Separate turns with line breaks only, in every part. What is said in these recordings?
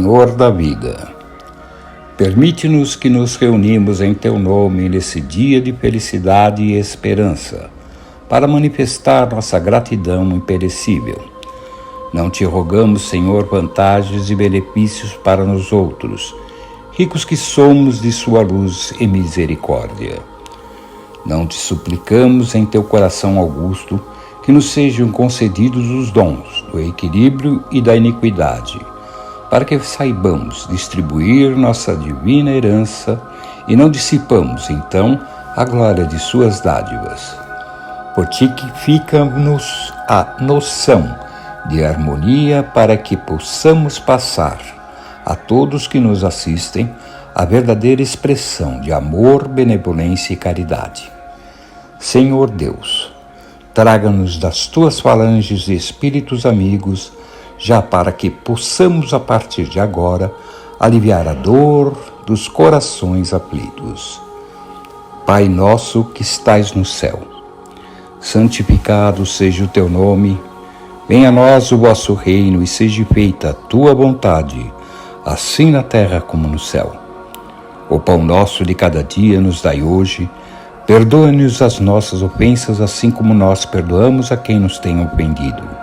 Senhor da vida, permite-nos que nos reunimos em Teu nome nesse dia de felicidade e esperança, para manifestar nossa gratidão imperecível. Não te rogamos, Senhor, vantagens e benefícios para nós outros, ricos que somos de sua luz e misericórdia. Não te suplicamos em Teu coração augusto que nos sejam concedidos os dons do equilíbrio e da iniquidade, para que saibamos distribuir nossa divina herança e não dissipamos, então, a glória de suas dádivas. Fortifica-nos a noção de harmonia para que possamos passar a todos que nos assistem a verdadeira expressão de amor, benevolência e caridade. Senhor Deus, traga-nos das Tuas falanges de espíritos amigos, já para que possamos, a partir de agora, aliviar a dor dos corações aflitos. Pai nosso que estais no céu, santificado seja o Teu nome, venha a nós o vosso reino e seja feita a Tua vontade, assim na terra como no céu. O pão nosso de cada dia nos dai hoje, perdoa-nos as nossas ofensas, assim como nós perdoamos a quem nos tem ofendido.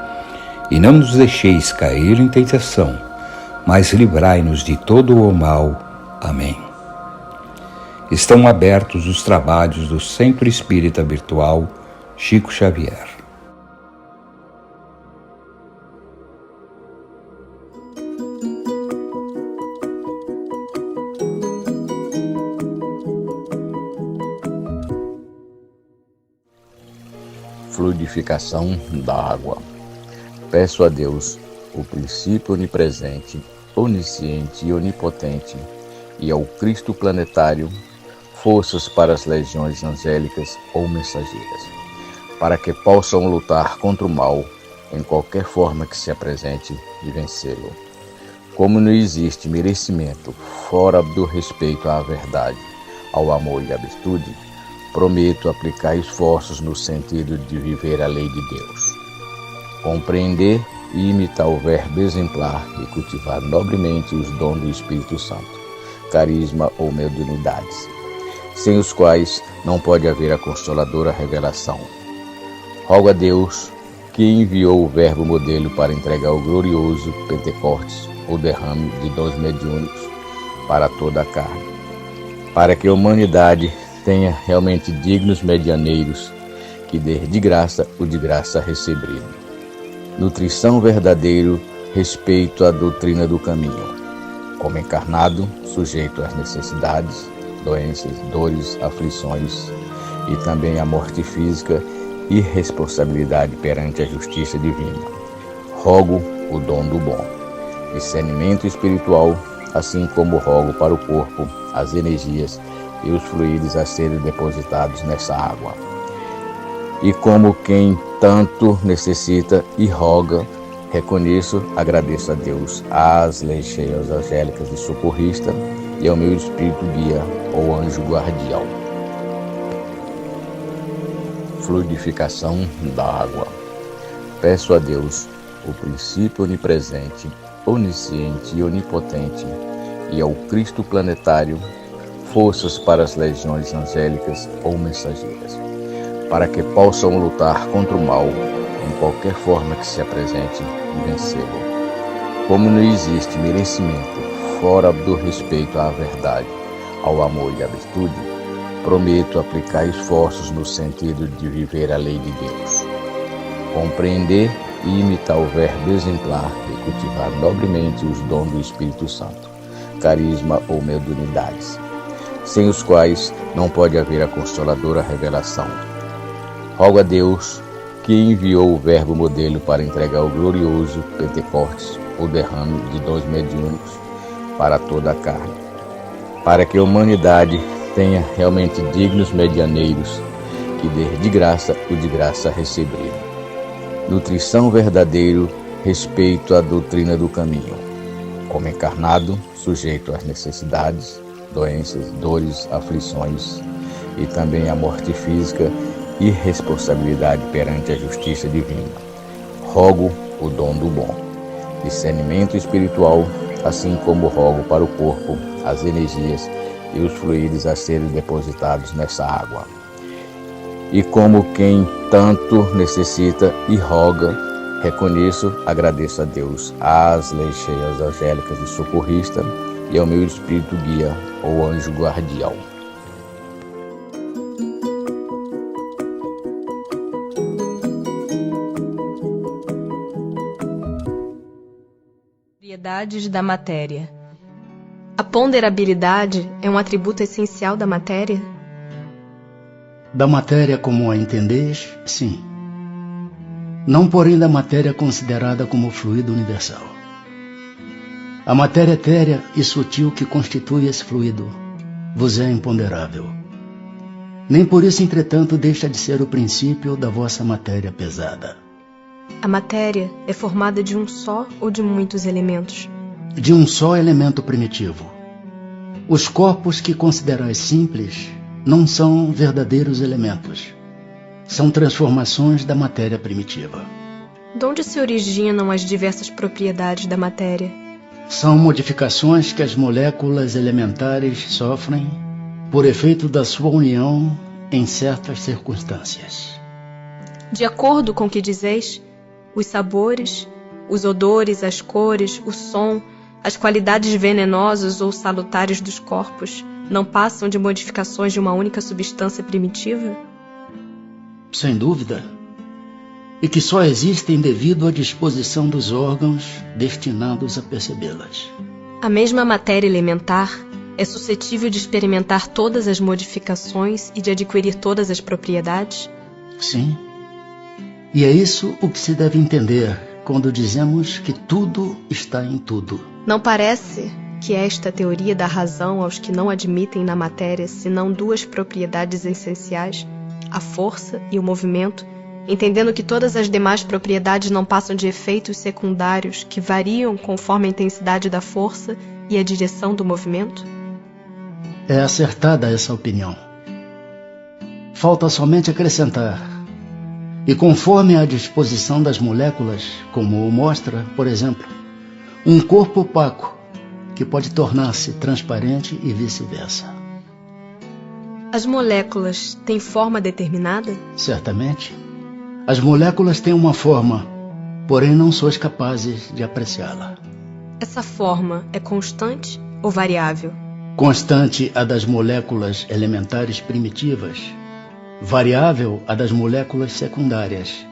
E não nos deixeis cair em tentação, mas livrai-nos de todo o mal. Amém. Estão abertos os trabalhos do Centro Espírita Virtual Chico Xavier.
Fluidificação da água. Peço a Deus, o princípio onipresente, onisciente e onipotente, e ao Cristo planetário, forças para as legiões angélicas ou mensageiras, para que possam lutar contra o mal em qualquer forma que se apresente e vencê-lo. Como não existe merecimento fora do respeito à verdade, ao amor e à virtude, prometo aplicar esforços no sentido de viver a lei de Deus, compreender e imitar o verbo exemplar e cultivar nobremente os dons do Espírito Santo, carisma ou mediunidades, sem os quais não pode haver a consoladora revelação. Rogo a Deus, que enviou o verbo modelo para entregar o glorioso Pentecostes, o derrame de dons mediúnicos para toda a carne, para que a humanidade tenha realmente dignos medianeiros que dê de graça o de graça recebido. Nutrição verdadeiro, respeito à doutrina do caminho. Como encarnado, sujeito às necessidades, doenças, dores, aflições e também à morte física e responsabilidade perante a justiça divina. Rogo o dom do bom, discernimento espiritual, assim como rogo para o corpo as energias e os fluidos a serem depositados nessa água. E como quem tanto necessita e roga, reconheço, agradeço a Deus, às legiões angélicas de socorrista e ao meu espírito guia ou anjo guardião. Fluidificação da água. Peço a Deus, o princípio onipresente, onisciente e onipotente, e ao Cristo planetário, forças para as legiões angélicas ou mensageiras, para que possam lutar contra o mal em qualquer forma que se apresente e vencê-lo. Como não existe merecimento fora do respeito à verdade, ao amor e à virtude, prometo aplicar esforços no sentido de viver a lei de Deus, compreender e imitar o verbo exemplar e cultivar nobremente os dons do Espírito Santo, carisma ou mediunidades, sem os quais não pode haver a consoladora revelação. Rogo a Deus, que enviou o verbo modelo para entregar o glorioso Pentecostes, o derrame de dons mediúnicos para toda a carne, para que a humanidade tenha realmente dignos medianeiros que dê de graça o de graça recebido. Nutrição verdadeiro, respeito à doutrina do caminho. Como encarnado, sujeito às necessidades, doenças, dores, aflições e também à morte física e responsabilidade perante a justiça divina. Rogo o dom do bom, discernimento espiritual, assim como rogo para o corpo as energias e os fluidos a serem depositados nessa água. E como quem tanto necessita e roga, reconheço, agradeço a Deus, às leis cheias angélicas e socorrista, e ao meu espírito guia, ou anjo guardião.
Propriedades da matéria. A ponderabilidade é um atributo essencial da matéria?
Da matéria como a entendeis, sim. Não, porém, da matéria considerada como fluido universal. A matéria etérea e sutil que constitui esse fluido vos é imponderável. Nem por isso, entretanto, deixa de ser o princípio da vossa matéria pesada.
A matéria é formada de um só ou de muitos elementos?
De um só elemento primitivo. Os corpos que considerais simples não são verdadeiros elementos. São transformações da matéria primitiva.
De onde se originam as diversas propriedades da matéria?
São modificações que as moléculas elementares sofrem por efeito da sua união em certas circunstâncias.
De acordo com o que dizeis, os sabores, os odores, as cores, o som, as qualidades venenosas ou salutares dos corpos não passam de modificações de uma única substância primitiva?
Sem dúvida. E que só existem devido à disposição dos órgãos destinados a percebê-las.
A mesma matéria elementar é suscetível de experimentar todas as modificações e de adquirir todas as propriedades?
Sim. E é isso o que se deve entender quando dizemos que tudo está em tudo.
Não parece que esta teoria dá razão aos que não admitem na matéria senão duas propriedades essenciais, a força e o movimento, entendendo que todas as demais propriedades não passam de efeitos secundários que variam conforme a intensidade da força e a direção do movimento?
É acertada essa opinião. Falta somente acrescentar. E conforme a disposição das moléculas, como o mostra, por exemplo, um corpo opaco, que pode tornar-se transparente e vice-versa.
As moléculas têm forma determinada?
Certamente. As moléculas têm uma forma, porém não sois capazes de apreciá-la.
Essa forma é constante ou variável?
Constante a das moléculas elementares primitivas, variável a das moléculas secundárias,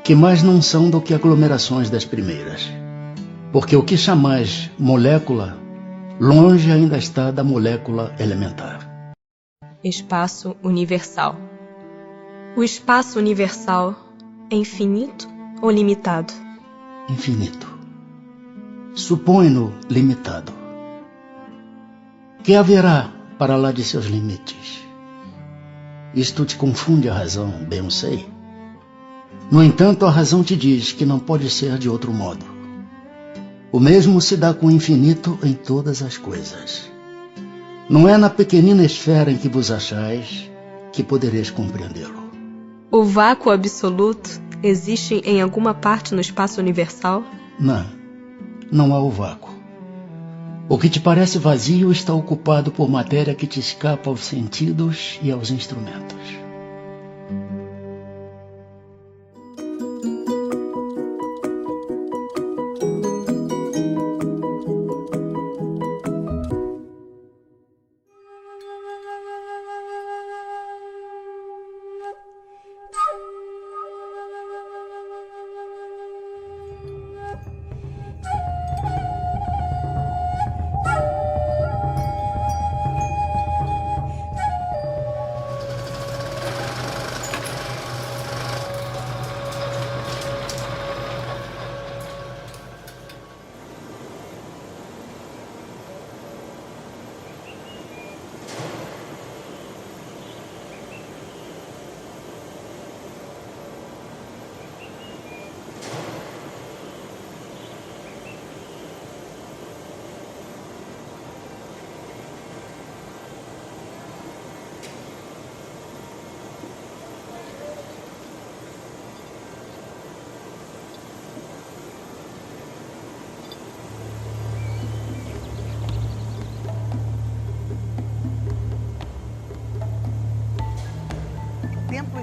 que mais não são do que aglomerações das primeiras. Porque o que chamais molécula, longe ainda está da molécula elementar.
Espaço universal. O espaço universal é infinito ou limitado?
Infinito. Supõe-no limitado. Que haverá para lá de seus limites? Isto te confunde a razão, bem eu sei. No entanto, a razão te diz que não pode ser de outro modo. O mesmo se dá com o infinito em todas as coisas. Não é na pequenina esfera em que vos achais que podereis compreendê-lo.
O vácuo absoluto existe em alguma parte no espaço universal?
Não, não há o vácuo. O que te parece vazio está ocupado por matéria que te escapa aos sentidos e aos instrumentos.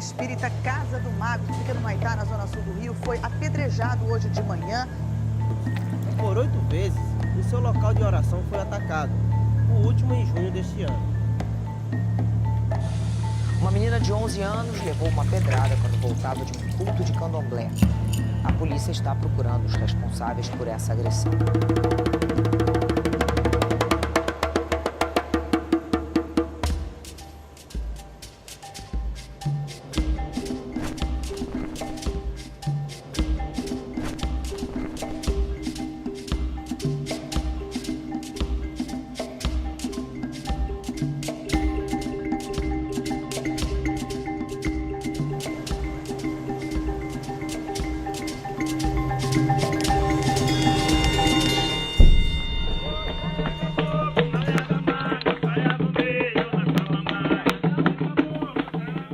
espírita Casa do Mago, que fica no Maitá, na zona sul do Rio, foi apedrejado hoje de manhã.
Por 8 vezes, o seu local de oração foi atacado, o último em junho deste ano.
Uma menina de 11 anos levou uma pedrada quando voltava de um culto de candomblé. A polícia está procurando os responsáveis por essa agressão.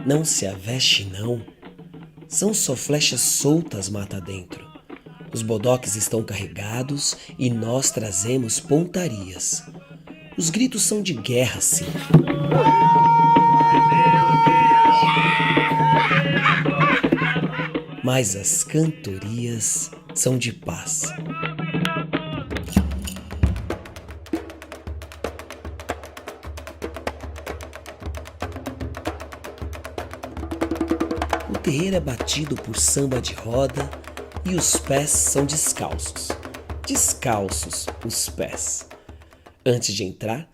Não se aveste não, são só flechas soltas mata dentro. Os bodoques estão carregados e nós trazemos pontarias. Os gritos são de guerra, sim. Mas as cantorias são de paz. O terreiro é batido por samba de roda e os pés são descalços. Descalços os pés. Antes de entrar,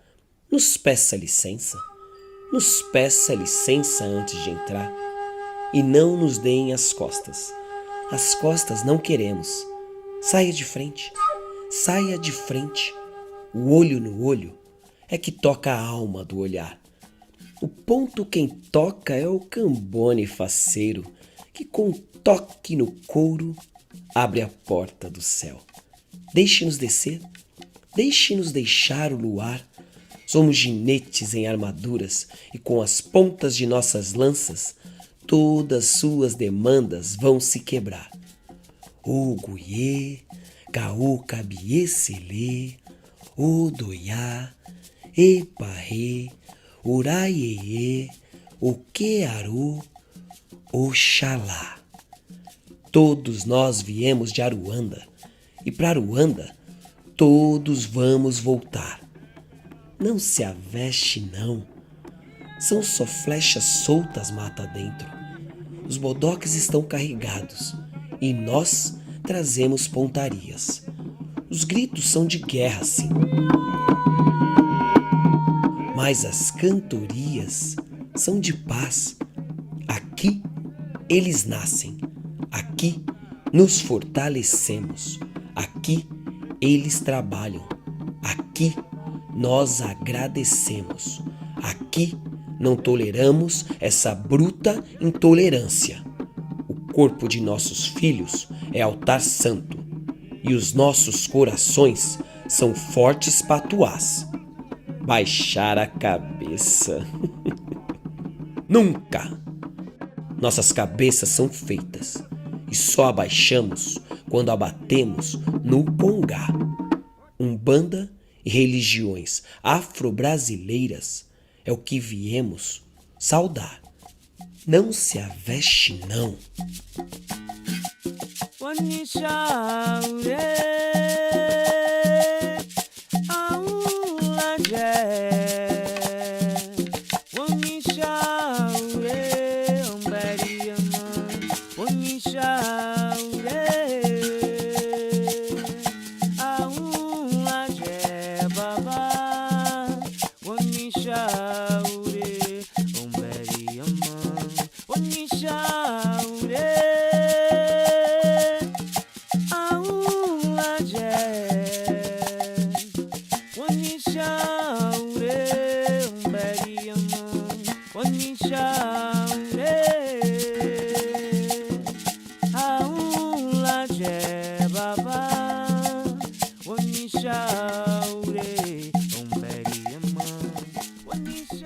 nos peça licença. Nos peça licença antes de entrar. E não nos deem as costas. As costas não queremos. Saia de frente. Saia de frente. O olho no olho é que toca a alma do olhar. O ponto quem toca é o Cambone faceiro, que com toque no couro abre a porta do céu. Deixe-nos descer, deixe-nos deixar o luar. Somos ginetes em armaduras e com as pontas de nossas lanças todas suas demandas vão se quebrar. O guiê, caô cabiê selê, o doiá, eparrê, uraiê, o quearu, oxalá. Todos nós viemos de Aruanda e para Aruanda todos vamos voltar. Não se aveste não, são só flechas soltas mata dentro. Os bodoques estão carregados e nós trazemos pontarias. Os gritos são de guerra, sim. Mas as cantorias são de paz. Aqui eles nascem. Aqui nos fortalecemos. Aqui eles trabalham. Aqui nós agradecemos. Aqui não toleramos essa bruta intolerância. O corpo de nossos filhos é altar santo e os nossos corações são fortes patuás. Baixar a cabeça. Nunca! Nossas cabeças são feitas e só abaixamos quando abatemos no congá. Umbanda e religiões afro-brasileiras é o que viemos saudar. Não se aveste não.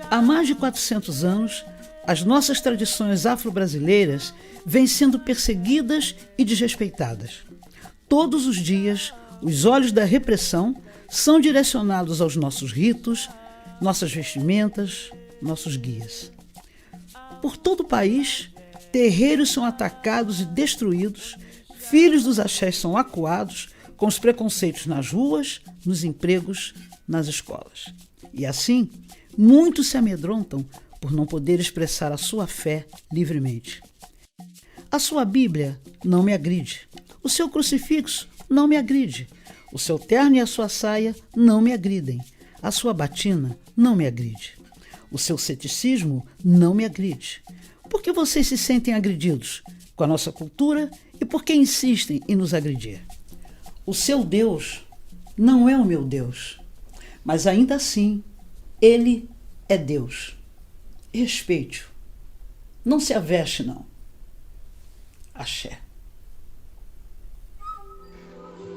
Há mais de 400 anos, as nossas tradições afro-brasileiras vêm sendo perseguidas e desrespeitadas. Todos os dias, os olhos da repressão são direcionados aos nossos ritos, nossas vestimentas, nossos guias. Por todo o país, terreiros são atacados e destruídos, filhos dos axés são acuados com os preconceitos nas ruas, nos empregos, nas escolas. E assim, muitos se amedrontam por não poder expressar a sua fé livremente. A sua Bíblia não me agride. O seu crucifixo não me agride. O seu terno e a sua saia não me agridem. A sua batina não me agride. O seu ceticismo não me agride. Por que vocês se sentem agredidos com a nossa cultura e por que insistem em nos agredir? O seu Deus não é o meu Deus, mas ainda assim, Ele é Deus. Respeite-o. Não se aveste, não. Axé.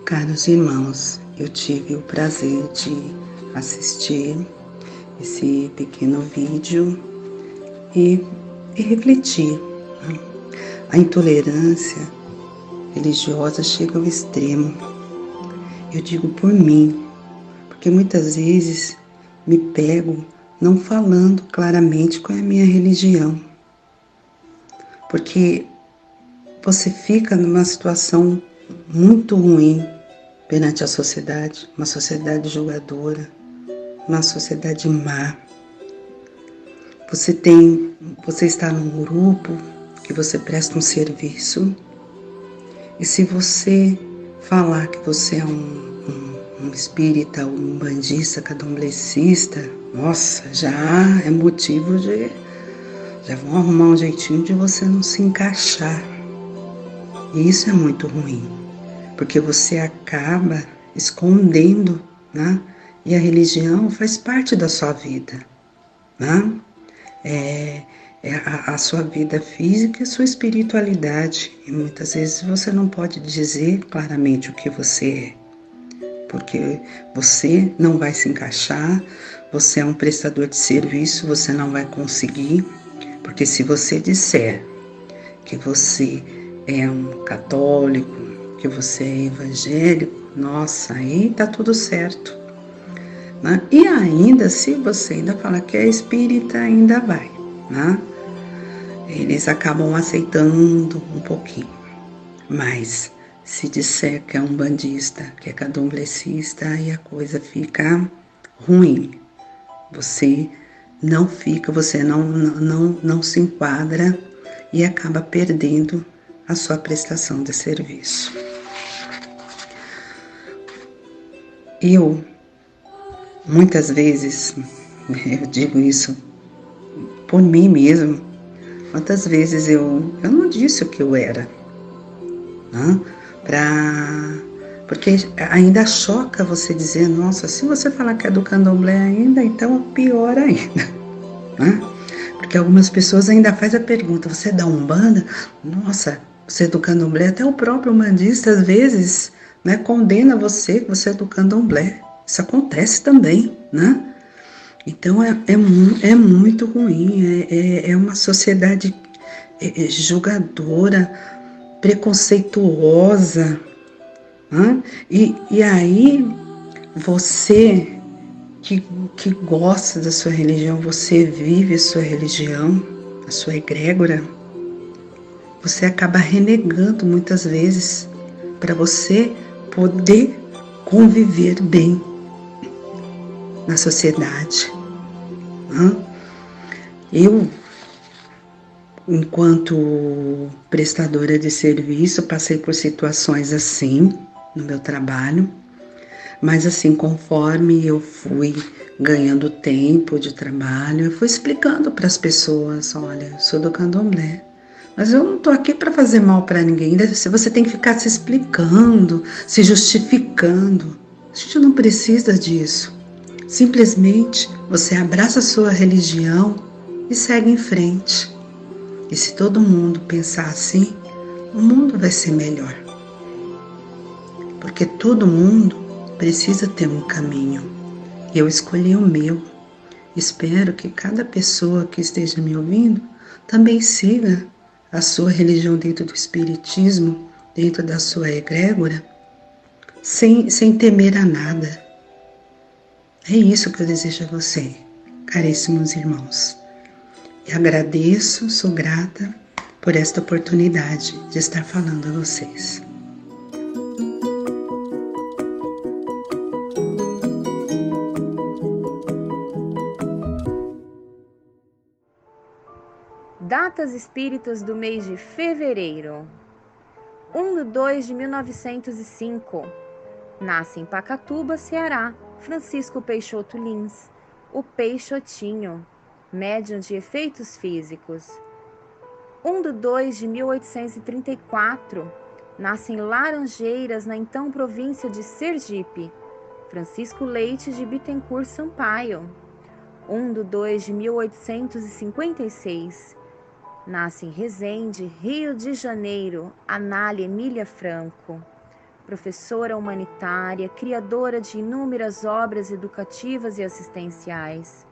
Caros irmãos, eu tive o prazer de assistir esse pequeno vídeo e refletir. A intolerância religiosa chega ao extremo. Eu digo por mim, porque muitas vezes me pego não falando claramente qual é a minha religião. Porque você fica numa situação muito ruim perante a sociedade, uma sociedade julgadora, uma sociedade má. Você está num grupo que você presta um serviço, e se você falar que você é um espírita, um bandista, candomblecista, nossa, já é motivo já vão arrumar um jeitinho de você não se encaixar. E isso é muito ruim, porque você acaba escondendo, né? E a religião faz parte da sua vida, né? A sua vida física e a sua espiritualidade. E muitas vezes você não pode dizer claramente o que você é, porque você não vai se encaixar, você é um prestador de serviço, você não vai conseguir, porque se você disser que você é um católico, que você é evangélico, nossa, aí tá tudo certo, né? E ainda, se você ainda falar que é espírita, ainda vai, né? Eles acabam aceitando um pouquinho. Mas se disser que é um bandista, que é candomblecista, aí a coisa fica ruim. Você não se enquadra e acaba perdendo a sua prestação de serviço. Eu, muitas vezes, eu digo isso por mim mesmo, quantas vezes eu não disse o que eu era, né? Porque ainda choca você dizer, nossa, se você falar que é do candomblé ainda, então pior ainda, né? Porque algumas pessoas ainda fazem a pergunta, você é da Umbanda? Nossa, você é do candomblé? Até o próprio umbandista, às vezes, né, condena você que você é do candomblé. Isso acontece também, né? Então é muito ruim, é uma sociedade julgadora, preconceituosa, né? E aí você que gosta da sua religião, você vive a sua religião, a sua egrégora, você acaba renegando muitas vezes para você poder conviver bem na sociedade. Eu, enquanto prestadora de serviço, passei por situações assim no meu trabalho, mas assim, conforme eu fui ganhando tempo de trabalho, eu fui explicando para as pessoas, olha, eu sou do candomblé, mas eu não estou aqui para fazer mal para ninguém. Você tem que ficar se explicando, se justificando. A gente não precisa disso. Simplesmente você abraça a sua religião e segue em frente. E se todo mundo pensar assim, o mundo vai ser melhor. Porque todo mundo precisa ter um caminho. E eu escolhi o meu. Espero que cada pessoa que esteja me ouvindo também siga a sua religião dentro do espiritismo, dentro da sua egrégora, sem temer a nada. É isso que eu desejo a você, caríssimos irmãos. E agradeço, sou grata por esta oportunidade de estar falando a vocês.
Datas espíritas do mês de fevereiro. 1/2/1905. Nasce em Pacatuba, Ceará, Francisco Peixoto Lins, o Peixotinho, médium de efeitos físicos. 1/2/1834. Nasce em Laranjeiras, na então província de Sergipe, Francisco Leite de Bittencourt Sampaio. 1/2/1856. Nasce em Resende, Rio de Janeiro, Anália Emília Franco, professora humanitária, criadora de inúmeras obras educativas e assistenciais.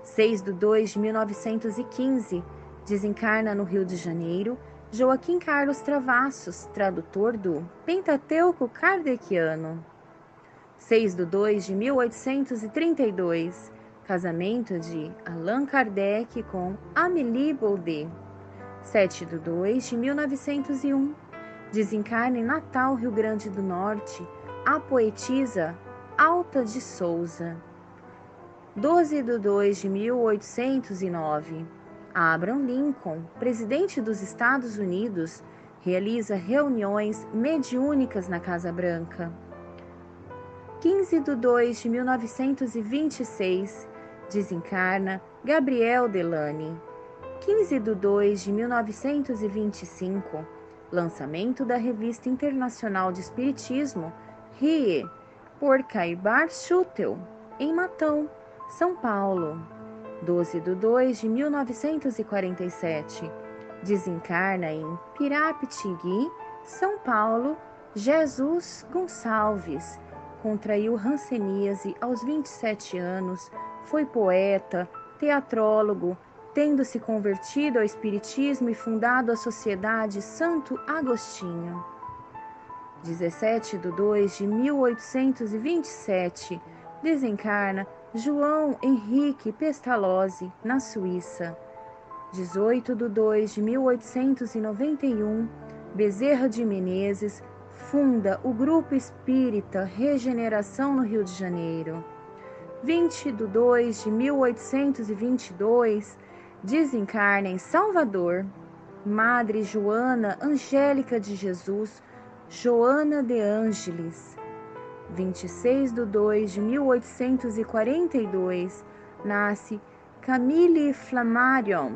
6/2/1915, desencarna no Rio de Janeiro, Joaquim Carlos Travassos, tradutor do Pentateuco Kardeciano. 6/2/1832, casamento de Allan Kardec com Amélie Baudet. 7/2/1901, desencarna em Natal, Rio Grande do Norte, a poetisa Alta de Souza. 12/2/1809, Abraham Lincoln, presidente dos Estados Unidos, realiza reuniões mediúnicas na Casa Branca. 15/2/1926, desencarna Gabriel Delany. 15/2/1925, lançamento da Revista Internacional de Espiritismo, RIE, por Caibar Schutel, em Matão, São Paulo. 12/2/1947, desencarna em Pirapitingui, São Paulo, Jesus Gonçalves. Contraiu hanseníase aos 27 anos, foi poeta, teatrólogo, tendo se convertido ao espiritismo e fundado a Sociedade Santo Agostinho. 17/2/1827, desencarna João Henrique Pestalozzi, na Suíça. 18/2/1891, Bezerra de Menezes funda o Grupo Espírita Regeneração no Rio de Janeiro. 20/2/1822, desencarna em Salvador Madre Joana Angélica de Jesus, Joana de Ângeles. 26/2/1842, nasce Camille Flammarion.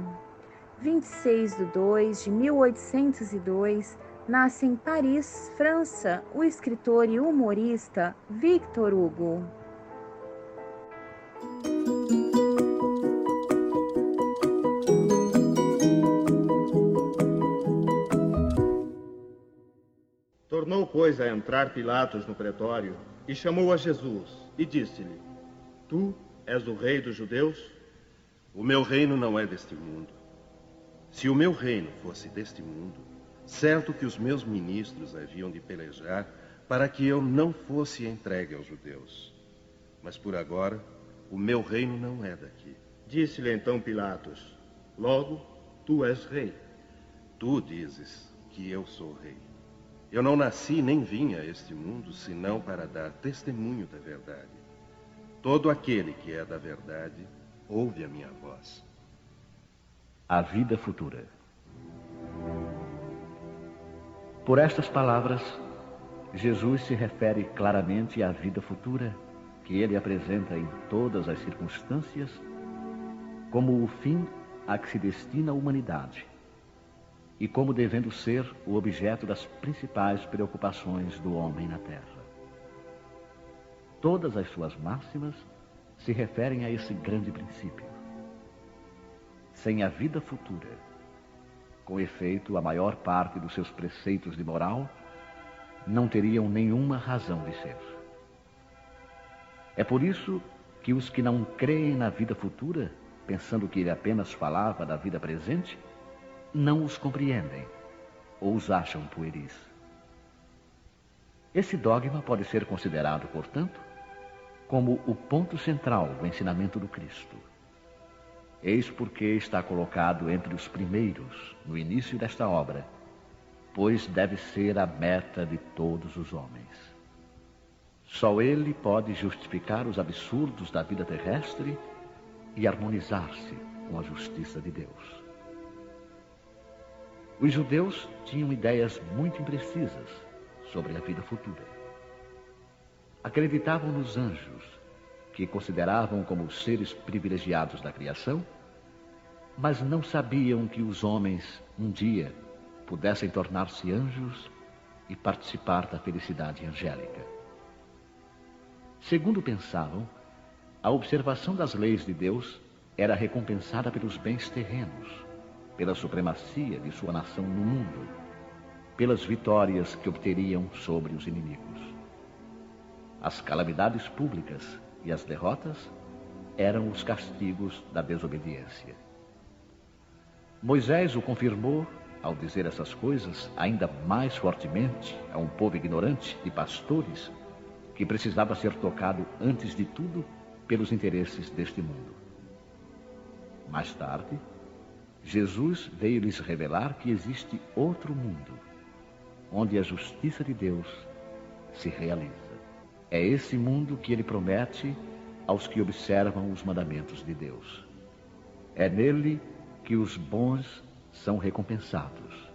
26/2/1802, nasce em Paris, França, o escritor e humorista Victor Hugo.
Tornou, pois, a entrar Pilatos no pretório e chamou a Jesus e disse-lhe: Tu és o rei dos judeus?
O meu reino não é deste mundo. Se o meu reino fosse deste mundo, certo que os meus ministros haviam de pelejar para que eu não fosse entregue aos judeus. Mas por agora, o meu reino não é daqui.
Disse-lhe então Pilatos: Logo, tu és rei.
Tu dizes que eu sou rei. Eu não nasci nem vim a este mundo senão para dar testemunho da verdade. Todo aquele que é da verdade ouve a minha voz.
A vida futura. Por estas palavras, Jesus se refere claramente à vida futura que ele apresenta em todas as circunstâncias como o fim a que se destina a humanidade e como devendo ser o objeto das principais preocupações do homem na Terra. Todas as suas máximas se referem a esse grande princípio. Sem a vida futura, com efeito, a maior parte dos seus preceitos de moral não teriam nenhuma razão de ser. É por isso que os que não creem na vida futura, pensando que ele apenas falava da vida presente, não os compreendem ou os acham pueris. Esse dogma pode ser considerado, portanto, como o ponto central do ensinamento do Cristo. Eis porque está colocado entre os primeiros no início desta obra, pois deve ser a meta de todos os homens. Só ele pode justificar os absurdos da vida terrestre e harmonizar-se com a justiça de Deus. Os judeus tinham ideias muito imprecisas sobre a vida futura. Acreditavam nos anjos, que consideravam como os seres privilegiados da criação, mas não sabiam que os homens, um dia, pudessem tornar-se anjos e participar da felicidade angélica. Segundo pensavam, a observação das leis de Deus era recompensada pelos bens terrenos, pela supremacia de sua nação no mundo, pelas vitórias que obteriam sobre os inimigos. As calamidades públicas e as derrotas eram os castigos da desobediência. Moisés o confirmou ao dizer essas coisas ainda mais fortemente a um povo ignorante de pastores que precisava ser tocado antes de tudo pelos interesses deste mundo. Mais tarde, Jesus veio lhes revelar que existe outro mundo, onde a justiça de Deus se realiza. É esse mundo que ele promete aos que observam os mandamentos de Deus. É nele que os bons são recompensados.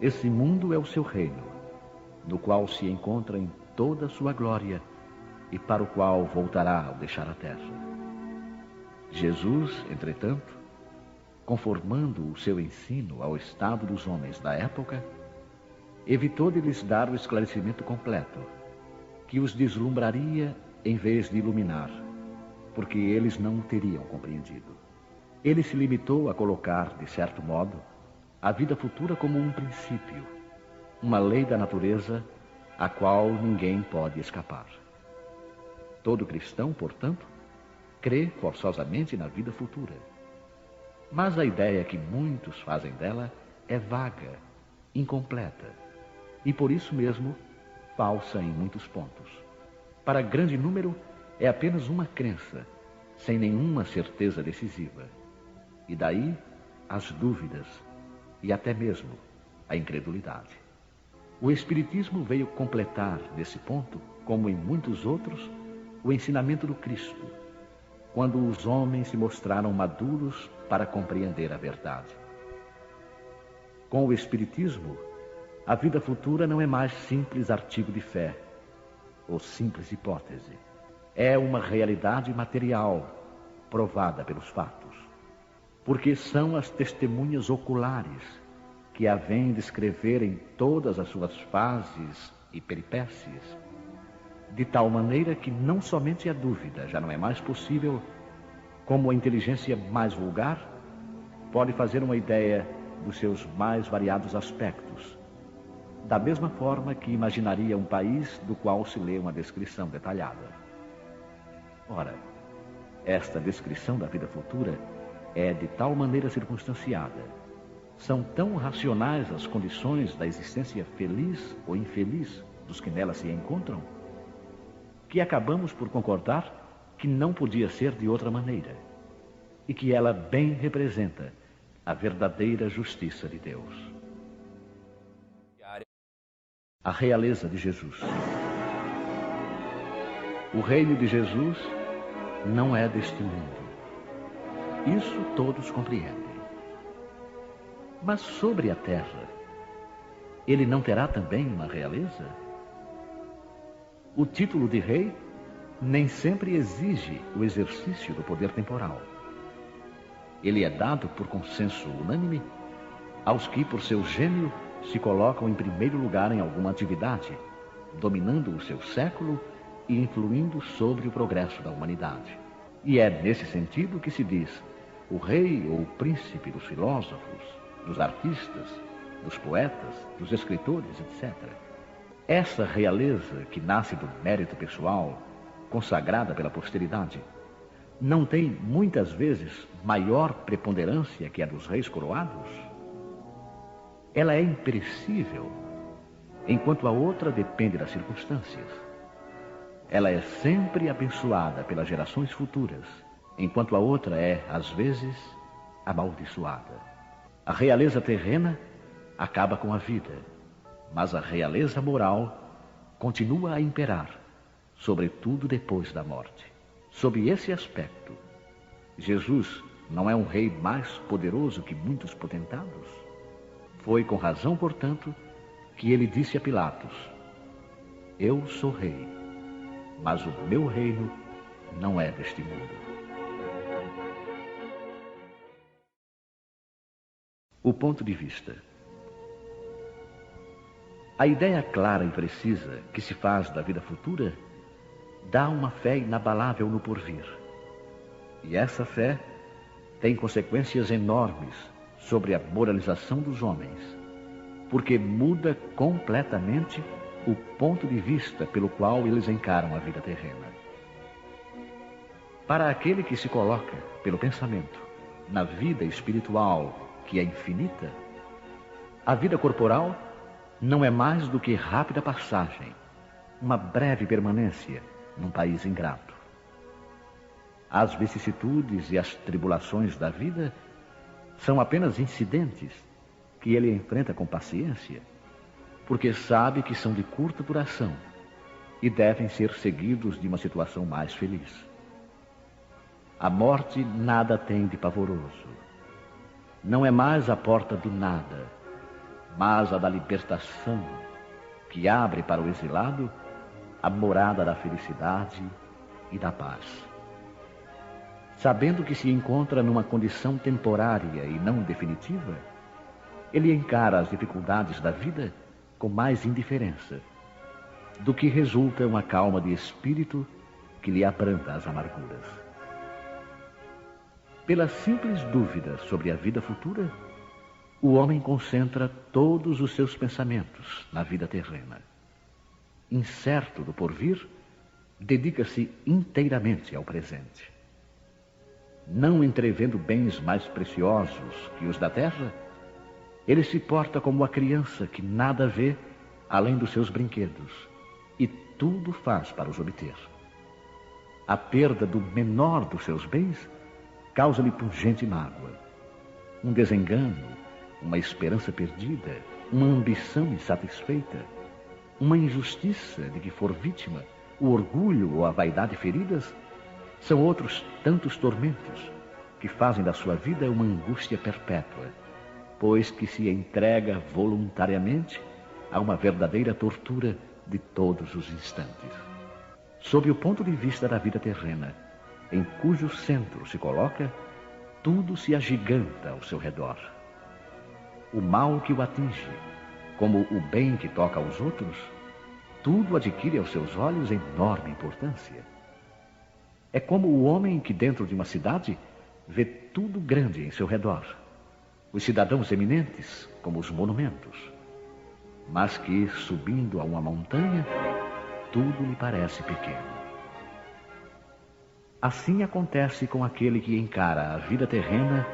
Esse mundo é o seu reino, no qual se encontra em toda a sua glória e para o qual voltará ao deixar a terra. Jesus, entretanto, conformando o seu ensino ao estado dos homens da época, evitou de lhes dar o esclarecimento completo, que os deslumbraria em vez de iluminar, porque eles não o teriam compreendido. Ele se limitou a colocar, de certo modo, a vida futura como um princípio, uma lei da natureza a qual ninguém pode escapar. Todo cristão, portanto, crê forçosamente na vida futura. Mas a ideia que muitos fazem dela é vaga, incompleta, e por isso mesmo falsa em muitos pontos. Para grande número é apenas uma crença, sem nenhuma certeza decisiva. E daí as dúvidas e até mesmo a incredulidade. O Espiritismo veio completar nesse ponto, como em muitos outros, o ensinamento do Cristo, quando os homens se mostraram maduros para compreender a verdade. Com o Espiritismo, a vida futura não é mais simples artigo de fé, ou simples hipótese. É uma realidade material, provada pelos fatos, porque são as testemunhas oculares que a vêm descrever em todas as suas fases e peripécias, de tal maneira que não somente a dúvida já não é mais possível, como a inteligência mais vulgar pode fazer uma ideia dos seus mais variados aspectos, da mesma forma que imaginaria um país do qual se lê uma descrição detalhada. Ora, esta descrição da vida futura é de tal maneira circunstanciada, são tão racionais as condições da existência feliz ou infeliz dos que nela se encontram, que acabamos por concordar que não podia ser de outra maneira, e que ela bem representa a verdadeira justiça de Deus. A realeza de Jesus. O reino de Jesus não é deste mundo. Isso todos compreendem. Mas sobre a terra, ele não terá também uma realeza? O título de rei nem sempre exige o exercício do poder temporal. Ele é dado por consenso unânime aos que, por seu gênio, se colocam em primeiro lugar em alguma atividade, dominando o seu século e influindo sobre o progresso da humanidade. E é nesse sentido que se diz o rei ou o príncipe dos filósofos, dos artistas, dos poetas, dos escritores, etc. Essa realeza que nasce do mérito pessoal, consagrada pela posteridade, não tem muitas vezes maior preponderância que a dos reis coroados? Ela é imperecível, enquanto a outra depende das circunstâncias. Ela é sempre abençoada pelas gerações futuras enquanto a outra é, às vezes, amaldiçoada. A realeza terrena acaba com a vida, mas a realeza moral continua a imperar, sobretudo depois da morte. Sob esse aspecto, Jesus não é um rei mais poderoso que muitos potentados? Foi com razão, portanto, que ele disse a Pilatos: eu sou rei, mas o meu reino não é deste mundo. O ponto de vista. A ideia clara e precisa que se faz da vida futura dá uma fé inabalável no porvir. E essa fé tem consequências enormes sobre a moralização dos homens, porque muda completamente o ponto de vista pelo qual eles encaram a vida terrena. Para aquele que se coloca, pelo pensamento, na vida espiritual, que é infinita, a vida corporal não é mais do que rápida passagem, uma breve permanência num país ingrato. As vicissitudes e as tribulações da vida são apenas incidentes que ele enfrenta com paciência, porque sabe que são de curta duração e devem ser seguidos de uma situação mais feliz. A morte nada tem de pavoroso. Não é mais a porta do nada, mas a da libertação, que abre para o exilado a morada da felicidade e da paz. Sabendo que se encontra numa condição temporária e não definitiva, ele encara as dificuldades da vida com mais indiferença, do que resulta uma calma de espírito que lhe abranda as amarguras. Pela simples dúvida sobre a vida futura, o homem concentra todos os seus pensamentos na vida terrena. Incerto do porvir, dedica-se inteiramente ao presente. Não entrevendo bens mais preciosos que os da terra, ele se porta como a criança que nada vê além dos seus brinquedos e tudo faz para os obter. A perda do menor dos seus bens causa-lhe pungente mágoa. Um desengano, uma esperança perdida, uma ambição insatisfeita, uma injustiça de que for vítima, o orgulho ou a vaidade feridas, são outros tantos tormentos que fazem da sua vida uma angústia perpétua, pois que se entrega voluntariamente a uma verdadeira tortura de todos os instantes. Sob o ponto de vista da vida terrena, em cujo centro se coloca, tudo se agiganta ao seu redor. O mal que o atinge, como o bem que toca aos outros, tudo adquire aos seus olhos enorme importância. É como o homem que dentro de uma cidade vê tudo grande em seu redor, os cidadãos eminentes como os monumentos, mas que, subindo a uma montanha, tudo lhe parece pequeno. Assim acontece com aquele que encara a vida terrena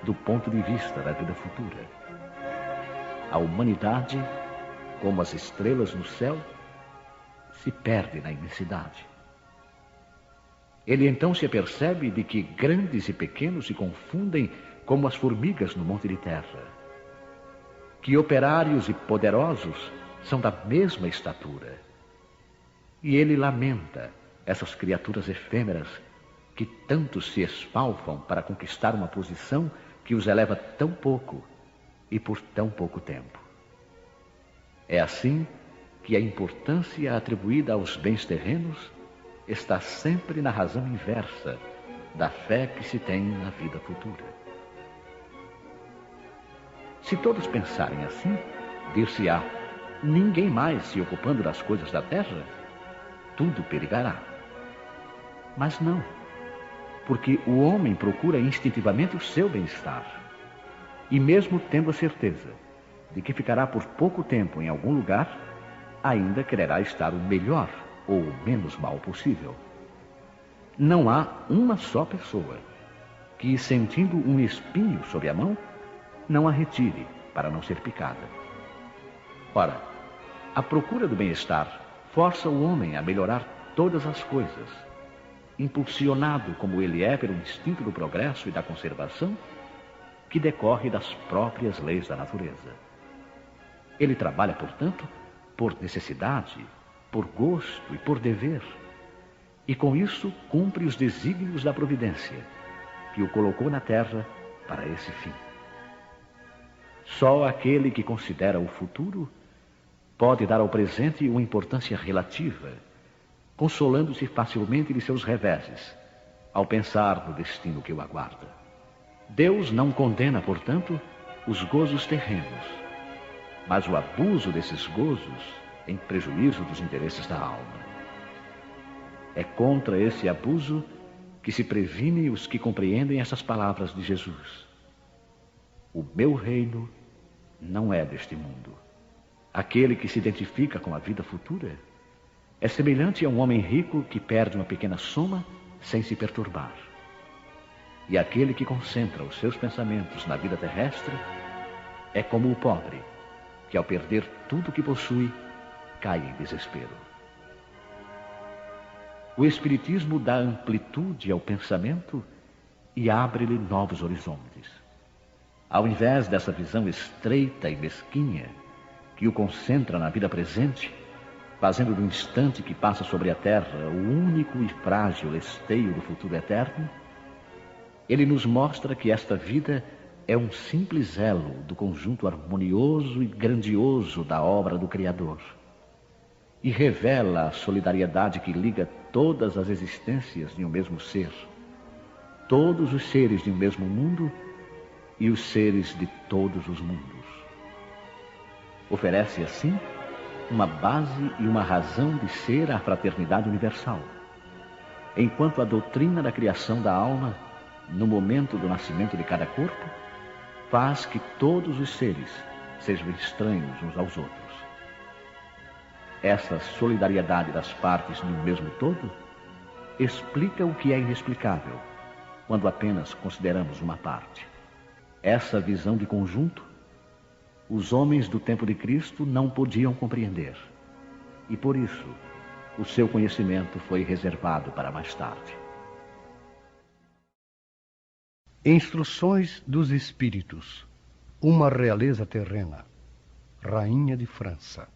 do ponto de vista da vida futura. A humanidade, como as estrelas no céu, se perde na imensidade. Ele então se apercebe de que grandes e pequenos se confundem como as formigas no monte de terra, que operários e poderosos são da mesma estatura. E ele lamenta essas criaturas efêmeras que tanto se esfalfam para conquistar uma posição que os eleva tão pouco e por tão pouco tempo. É assim que a importância atribuída aos bens terrenos está sempre na razão inversa da fé que se tem na vida futura. Se todos pensarem assim, dir-se-á: ninguém mais se ocupando das coisas da terra, tudo perigará. Mas não, porque o homem procura instintivamente o seu bem-estar, e mesmo tendo a certeza de que ficará por pouco tempo em algum lugar, ainda quererá estar o melhor ou o menos mal possível. Não há uma só pessoa que, sentindo um espinho sob a mão, não a retire para não ser picada. Ora, a procura do bem-estar força o homem a melhorar todas as coisas, impulsionado como ele é pelo instinto do progresso e da conservação, que decorre das próprias leis da natureza. Ele trabalha, portanto, por necessidade, por gosto e por dever, e com isso cumpre os desígnios da providência, que o colocou na terra para esse fim. Só aquele que considera o futuro pode dar ao presente uma importância relativa, consolando-se facilmente de seus reveses, ao pensar no destino que o aguarda. Deus não condena, portanto, os gozos terrenos, mas o abuso desses gozos em prejuízo dos interesses da alma. É contra esse abuso que se previne os que compreendem essas palavras de Jesus. O meu reino não é deste mundo. Aquele que se identifica com a vida futura é semelhante a um homem rico que perde uma pequena soma sem se perturbar. E aquele que concentra os seus pensamentos na vida terrestre é como o pobre, que ao perder tudo o que possui, cai em desespero. O Espiritismo dá amplitude ao pensamento e abre-lhe novos horizontes. Ao invés dessa visão estreita e mesquinha que o concentra na vida presente, fazendo do instante que passa sobre a terra o único e frágil esteio do futuro eterno, ele nos mostra que esta vida é um simples elo do conjunto harmonioso e grandioso da obra do Criador, e revela a solidariedade que liga todas as existências de um mesmo ser, todos os seres de um mesmo mundo e os seres de todos os mundos. Oferece, assim, uma base e uma razão de ser à fraternidade universal, enquanto a doutrina da criação da alma, no momento do nascimento de cada corpo, faz que todos os seres sejam estranhos uns aos outros. Essa solidariedade das partes de um mesmo todo explica o que é inexplicável, quando apenas consideramos uma parte. Essa visão de conjunto, os homens do tempo de Cristo não podiam compreender, e por isso o seu conhecimento foi reservado para mais tarde.
Instruções dos Espíritos. Uma realeza terrena. Rainha de França.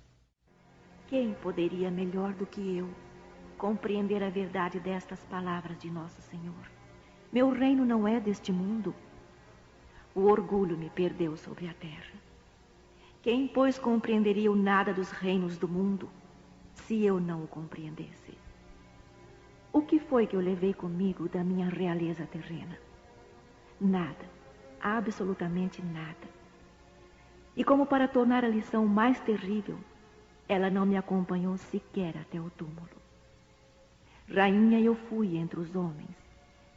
Quem poderia melhor do que eu compreender a verdade destas palavras de Nosso Senhor? Meu reino não é deste mundo. O orgulho me perdeu sobre a terra. Quem, pois, compreenderia o nada dos reinos do mundo, se eu não o compreendesse? O que foi que eu levei comigo da minha realeza terrena? Nada, absolutamente nada. E como para tornar a lição mais terrível, ela não me acompanhou sequer até o túmulo. Rainha eu fui entre os homens,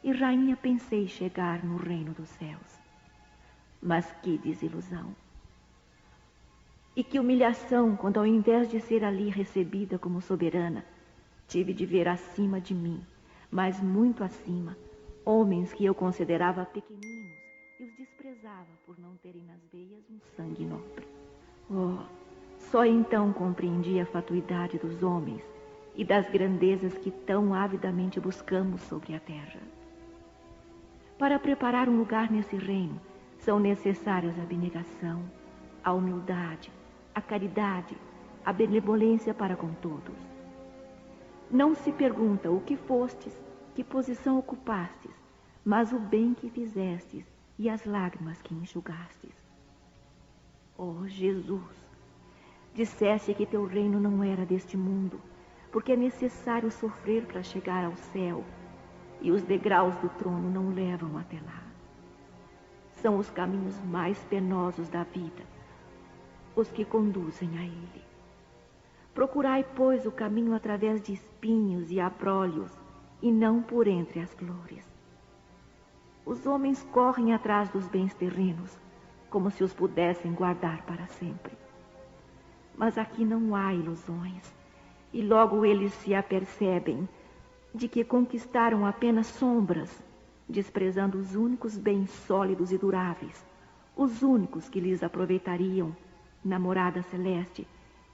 e rainha pensei chegar no reino dos céus. Mas que desilusão! E que humilhação quando, ao invés de ser ali recebida como soberana, tive de ver acima de mim, mas muito acima, homens que eu considerava pequeninos e os desprezava por não terem nas veias um sangue nobre. Oh, só então compreendi a fatuidade dos homens e das grandezas que tão avidamente buscamos sobre a terra. Para preparar um lugar nesse reino, são necessárias a abnegação, a humildade, a caridade, a benevolência para com todos. Não se pergunta o que fostes, que posição ocupastes, mas o bem que fizestes e as lágrimas que enxugastes. Oh, Jesus, disseste que teu reino não era deste mundo, porque é necessário sofrer para chegar ao céu, e os degraus do trono não levam até lá. São os caminhos mais penosos da vida, os que conduzem a ele. Procurai, pois, o caminho através de espinhos e abrolhos, e não por entre as flores. Os homens correm atrás dos bens terrenos, como se os pudessem guardar para sempre. Mas aqui não há ilusões, e logo eles se apercebem de que conquistaram apenas sombras, desprezando os únicos bens sólidos e duráveis, os únicos que lhes aproveitariam na morada celeste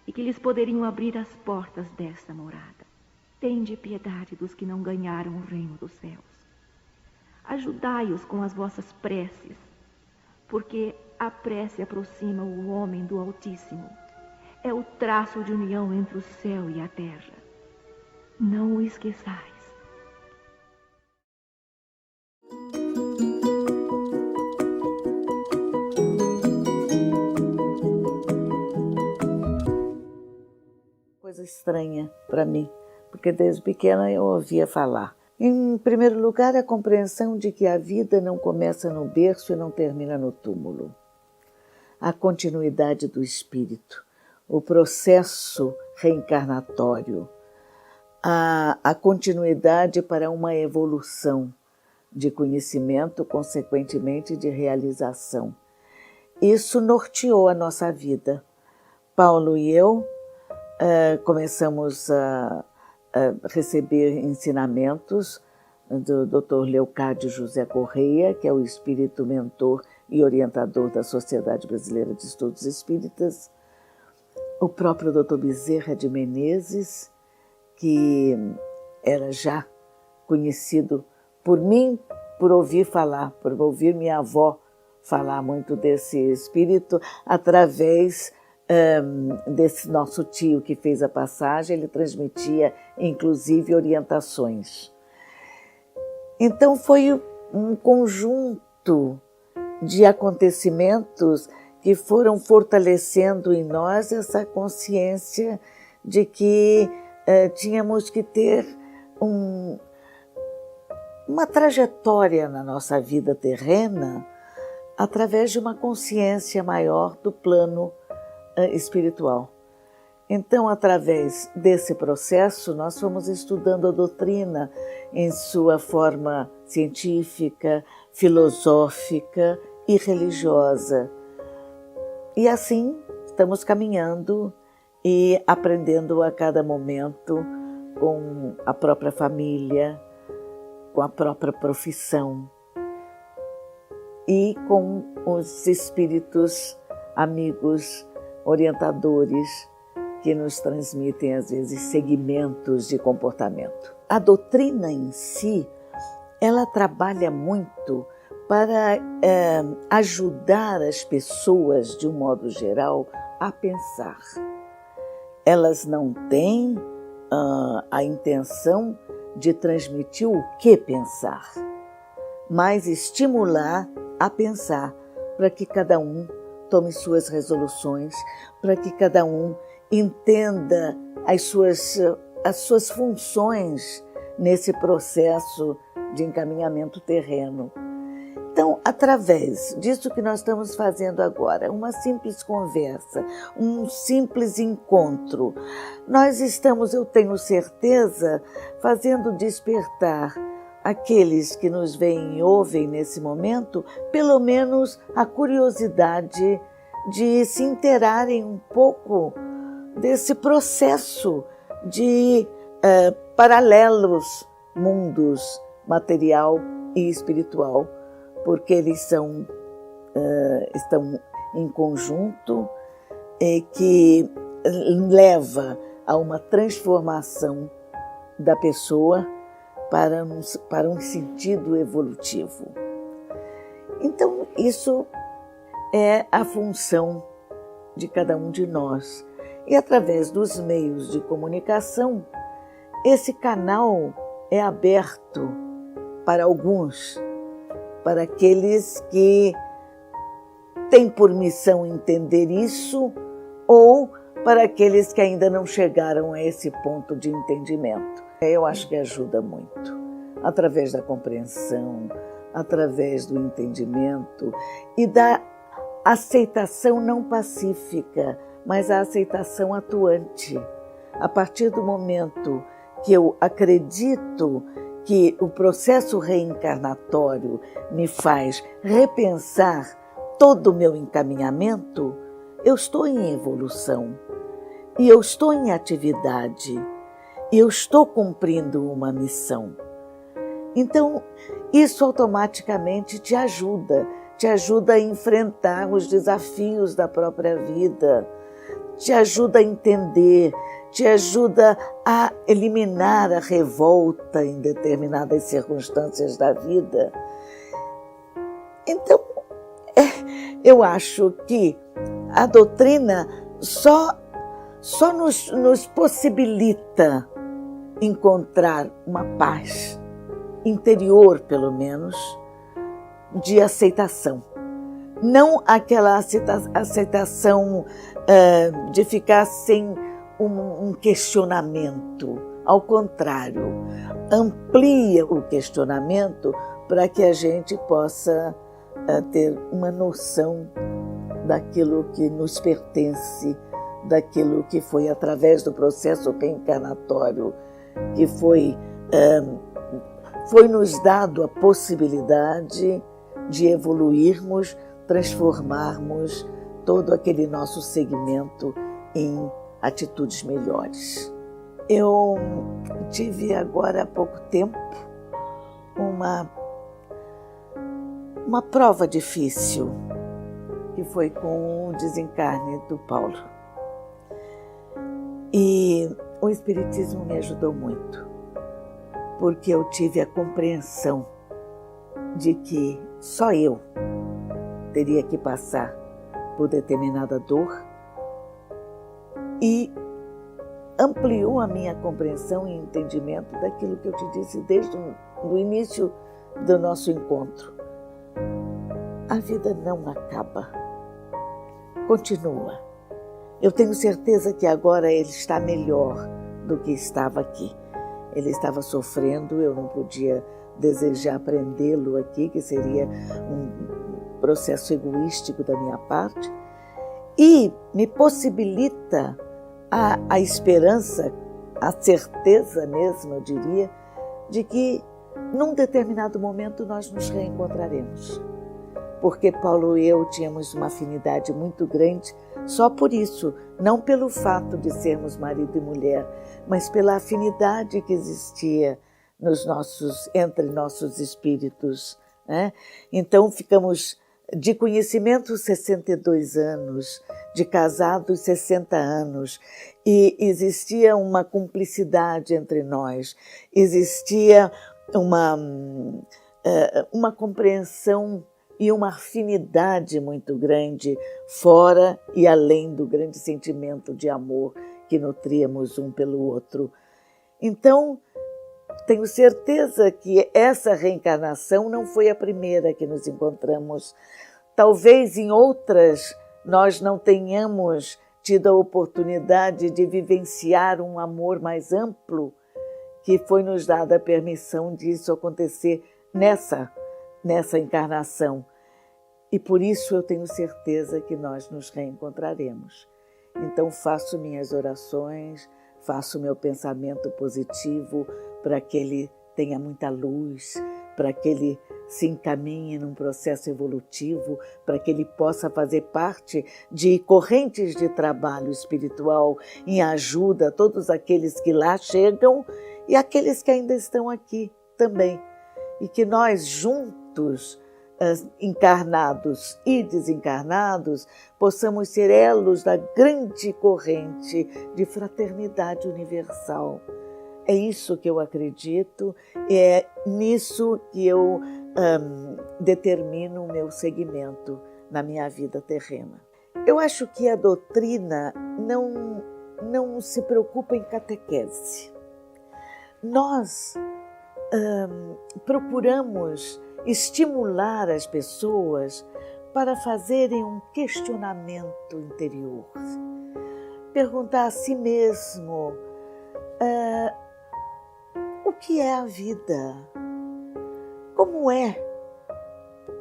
e que lhes poderiam abrir as portas desta morada. tende piedade dos que não ganharam o reino dos céus. Ajudai-os com as vossas preces, porque a prece aproxima o homem do Altíssimo. É o traço de união entre o céu e a terra. Não o esqueçais.
Coisa estranha para mim, porque desde pequena eu ouvia falar. Em primeiro lugar, a compreensão de que a vida não começa no berço e não termina no túmulo. A continuidade do espírito, o processo reencarnatório, a continuidade para uma evolução de conhecimento, consequentemente de realização. Isso norteou a nossa vida. Paulo e eu começamos a receber ensinamentos do Dr. Leocádio José Correia, que é o espírito mentor e orientador da Sociedade Brasileira de Estudos Espíritas, o próprio Dr. Bezerra de Menezes, que era já conhecido por mim, por ouvir falar, por ouvir minha avó falar muito desse espírito, através desse nosso tio que fez a passagem. Ele transmitia, inclusive, orientações. Então foi um conjunto de acontecimentos que foram fortalecendo em nós essa consciência de que tínhamos que ter uma trajetória na nossa vida terrena através de uma consciência maior do plano espiritual. Então, através desse processo, nós fomos estudando a doutrina em sua forma científica, filosófica e religiosa. E assim estamos caminhando e aprendendo a cada momento com a própria família, com a própria profissão e com os espíritos amigos, orientadores, que nos transmitem, às vezes, segmentos de comportamento. A doutrina em si, ela trabalha muito para ajudar as pessoas, de um modo geral, a pensar. Elas não têm a intenção de transmitir o que pensar, mas estimular a pensar, para que cada um tome suas resoluções, para que cada um entenda as suas funções nesse processo de encaminhamento terreno. Então, através disso que nós estamos fazendo agora, uma simples conversa, um simples encontro, nós estamos, eu tenho certeza, fazendo despertar aqueles que nos veem e ouvem nesse momento, pelo menos a curiosidade de se inteirarem um pouco desse processo de paralelos mundos material e espiritual, porque eles estão em conjunto e que leva a uma transformação da pessoa para um sentido evolutivo. Então, isso é a função de cada um de nós. E através dos meios de comunicação, esse canal é aberto para alguns, para aqueles que têm por missão entender isso, ou para aqueles que ainda não chegaram a esse ponto de entendimento. Eu acho que ajuda muito, através da compreensão, através do entendimento e da aceitação não pacífica, mas a aceitação atuante. A partir do momento que eu acredito que o processo reencarnatório me faz repensar todo o meu encaminhamento, eu estou em evolução, e eu estou em atividade, e eu estou cumprindo uma missão. Então, isso automaticamente te ajuda a enfrentar os desafios da própria vida, te ajuda a entender, te ajuda a eliminar a revolta em determinadas circunstâncias da vida. Então, eu acho que a doutrina só nos possibilita encontrar uma paz interior, pelo menos, de aceitação. Não aquela aceitação de ficar sem um questionamento. Ao contrário, amplia o questionamento para que a gente possa ter uma noção daquilo que nos pertence, daquilo que foi através do processo reencarnatório, que foi nos dado a possibilidade de evoluirmos, transformarmos todo aquele nosso segmento em atitudes melhores. Eu tive agora há pouco tempo uma prova difícil, que foi com o desencarne do Paulo. E o Espiritismo me ajudou muito, porque eu tive a compreensão de que só eu teria que passar por determinada dor, e ampliou a minha compreensão e entendimento daquilo que eu te disse desde o início do nosso encontro. A vida não acaba, continua. Eu tenho certeza que agora ele está melhor do que estava aqui. Ele estava sofrendo, eu não podia desejar prendê-lo aqui, que seria um processo egoístico da minha parte, e me possibilita a esperança, a certeza mesmo, eu diria, de que num determinado momento nós nos reencontraremos. Porque Paulo e eu tínhamos uma afinidade muito grande, só por isso, não pelo fato de sermos marido e mulher, mas pela afinidade que existia entre nossos espíritos, né? Então ficamos de conhecimento 62 anos, de casados 60 anos, e existia uma cumplicidade entre nós, existia uma compreensão e uma afinidade muito grande, fora e além do grande sentimento de amor que nutríamos um pelo outro. Então, tenho certeza que essa reencarnação não foi a primeira que nos encontramos. Talvez em outras nós não tenhamos tido a oportunidade de vivenciar um amor mais amplo, que foi nos dada a permissão disso acontecer nessa encarnação. E por isso eu tenho certeza que nós nos reencontraremos. Então faço minhas orações, faço meu pensamento positivo para que ele tenha muita luz, para que ele se encaminhe num processo evolutivo, para que ele possa fazer parte de correntes de trabalho espiritual em ajuda a todos aqueles que lá chegam e aqueles que ainda estão aqui também. E que nós juntos, encarnados e desencarnados, possamos ser elos da grande corrente de fraternidade universal. É isso que eu acredito, é nisso que eu determino o meu segmento na minha vida terrena. Eu acho que a doutrina não se preocupa em catequese. Nós procuramos estimular as pessoas para fazerem um questionamento interior. Perguntar a si mesmo, o que é a vida? Como é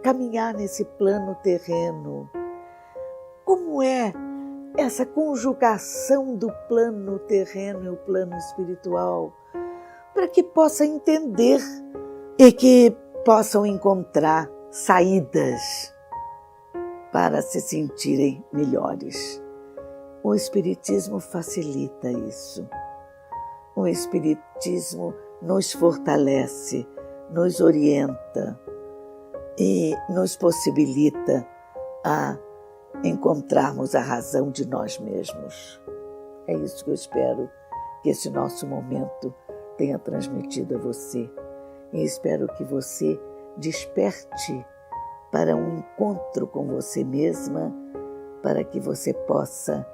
caminhar nesse plano terreno? Como é essa conjugação do plano terreno e o plano espiritual? Para que possa entender e que possam encontrar saídas para se sentirem melhores. O Espiritismo facilita isso. O Espiritismo nos fortalece, nos orienta e nos possibilita a encontrarmos a razão de nós mesmos. É isso que eu espero que esse nosso momento tenha transmitido a você. E espero que você desperte para um encontro com você mesma, para que você possa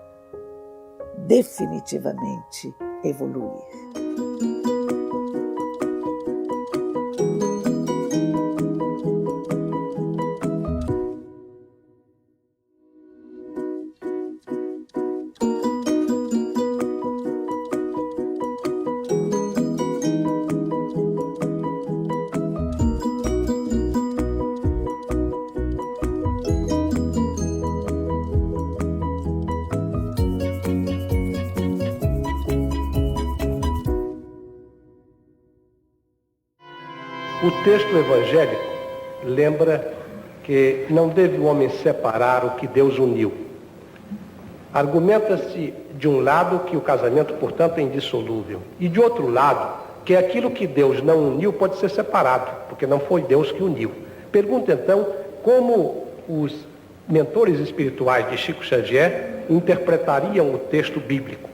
definitivamente evoluir.
O texto evangélico lembra que não deve o homem separar o que Deus uniu. Argumenta-se de um lado que o casamento, portanto, é indissolúvel, e de outro lado que aquilo que Deus não uniu pode ser separado, porque não foi Deus que uniu. Pergunta então como os mentores espirituais de Chico Xavier interpretariam o texto bíblico.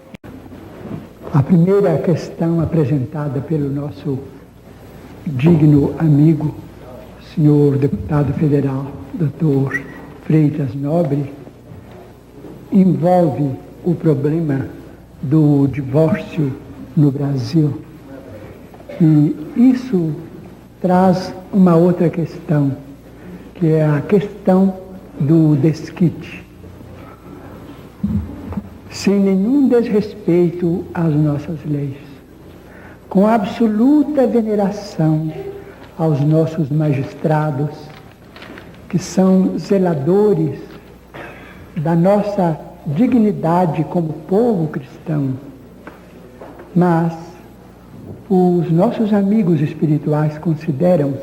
A primeira questão apresentada pelo nosso digno amigo, senhor deputado federal, Dr. Freitas Nobre, envolve o problema do divórcio no Brasil. E isso traz uma outra questão, que é a questão do desquite. Sem nenhum desrespeito às nossas leis, com absoluta veneração aos nossos magistrados, que são zeladores da nossa dignidade como povo cristão. Mas os nossos amigos espirituais consideram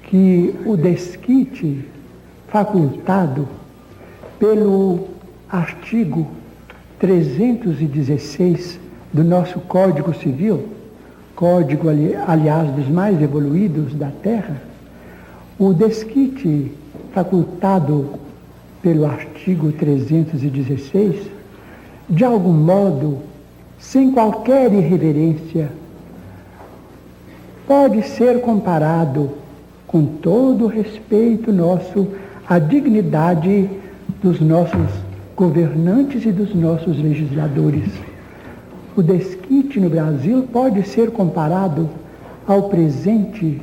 que o desquite facultado pelo artigo 316 do nosso Código Civil, código, aliás, dos mais evoluídos da Terra, o desquite facultado pelo artigo 316, de algum modo, sem qualquer irreverência, pode ser comparado, com todo o respeito nosso, à dignidade dos nossos governantes e dos nossos legisladores. O desquite no Brasil pode ser comparado ao presente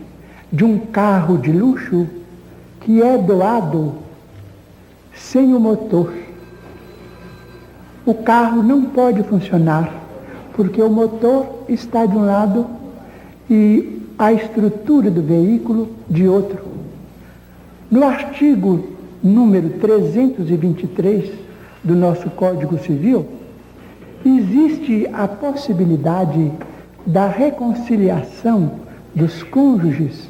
de um carro de luxo que é doado sem o motor. O carro não pode funcionar porque o motor está de um lado e a estrutura do veículo de outro. No artigo número 323 do nosso Código Civil, existe a possibilidade da reconciliação dos cônjuges,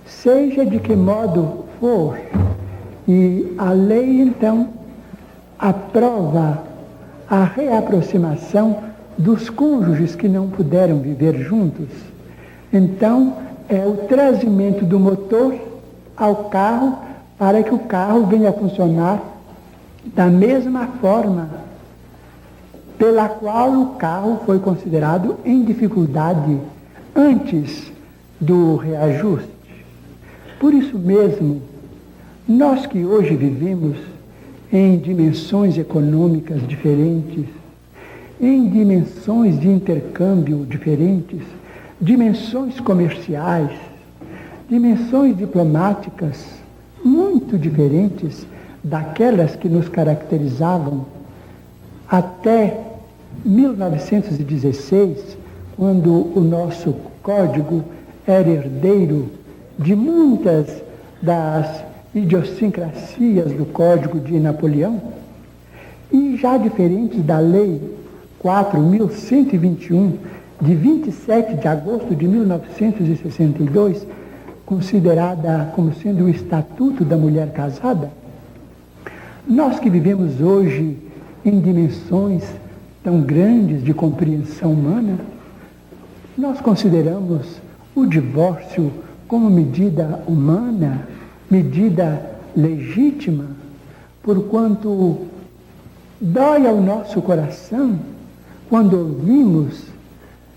seja de que modo for. E a lei, então, aprova a reaproximação dos cônjuges que não puderam viver juntos. Então, é o trazimento do motor ao carro para que o carro venha a funcionar da mesma forma pela qual o carro foi considerado em dificuldade antes do reajuste. Por isso mesmo, nós que hoje vivemos em dimensões econômicas diferentes, em dimensões de intercâmbio diferentes, dimensões comerciais, dimensões diplomáticas muito diferentes daquelas que nos caracterizavam até 1916, quando o nosso código era herdeiro de muitas das idiosincrasias do Código de Napoleão, e já diferentes da Lei 4.121, de 27 de agosto de 1962, considerada como sendo o Estatuto da Mulher Casada. Nós que vivemos hoje em dimensões tão grandes de compreensão humana, nós consideramos o divórcio como medida humana, medida legítima, porquanto dói ao nosso coração quando ouvimos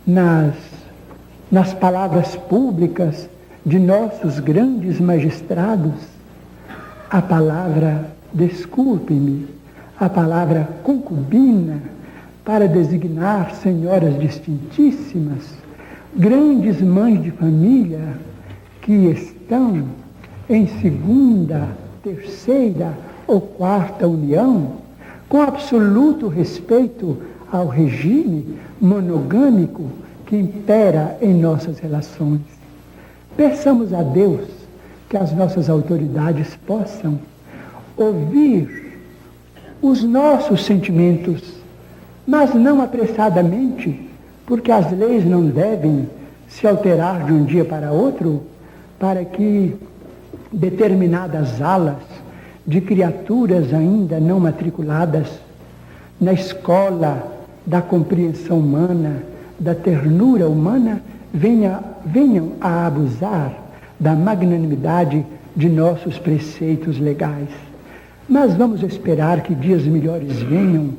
nas palavras públicas de nossos grandes magistrados a palavra desculpe-me, a palavra concubina, para designar senhoras distintíssimas, grandes mães de família que estão em segunda, terceira ou quarta união, com absoluto respeito ao regime monogâmico que impera em nossas relações. Peçamos a Deus que as nossas autoridades possam ouvir os nossos sentimentos, mas não apressadamente, porque as leis não devem se alterar de um dia para outro, para que determinadas alas de criaturas ainda não matriculadas na escola da compreensão humana, da ternura humana, venham a abusar da magnanimidade de nossos preceitos legais. Mas vamos esperar que dias melhores venham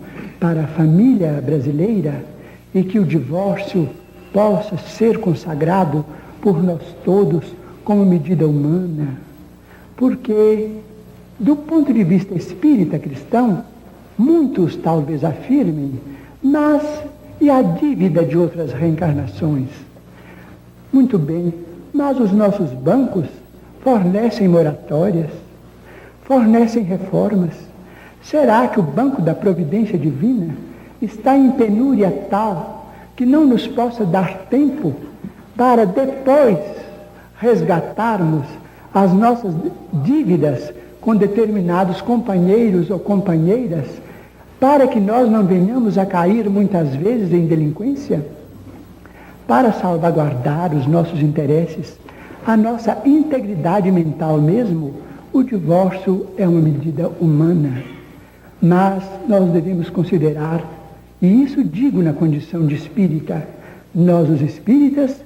para a família brasileira e que o divórcio possa ser consagrado por nós todos como medida humana. Porque, do ponto de vista espírita cristão, muitos talvez afirmem, mas e a dívida de outras reencarnações? Muito bem, mas os nossos bancos fornecem moratórias, fornecem reformas. Será que o banco da providência divina está em penúria tal que não nos possa dar tempo para depois resgatarmos as nossas dívidas com determinados companheiros ou companheiras, para que nós não venhamos a cair muitas vezes em delinquência? Para salvaguardar os nossos interesses, a nossa integridade mental mesmo, o divórcio é uma medida humana. Mas nós devemos considerar, e isso digo na condição de espírita, nós os espíritas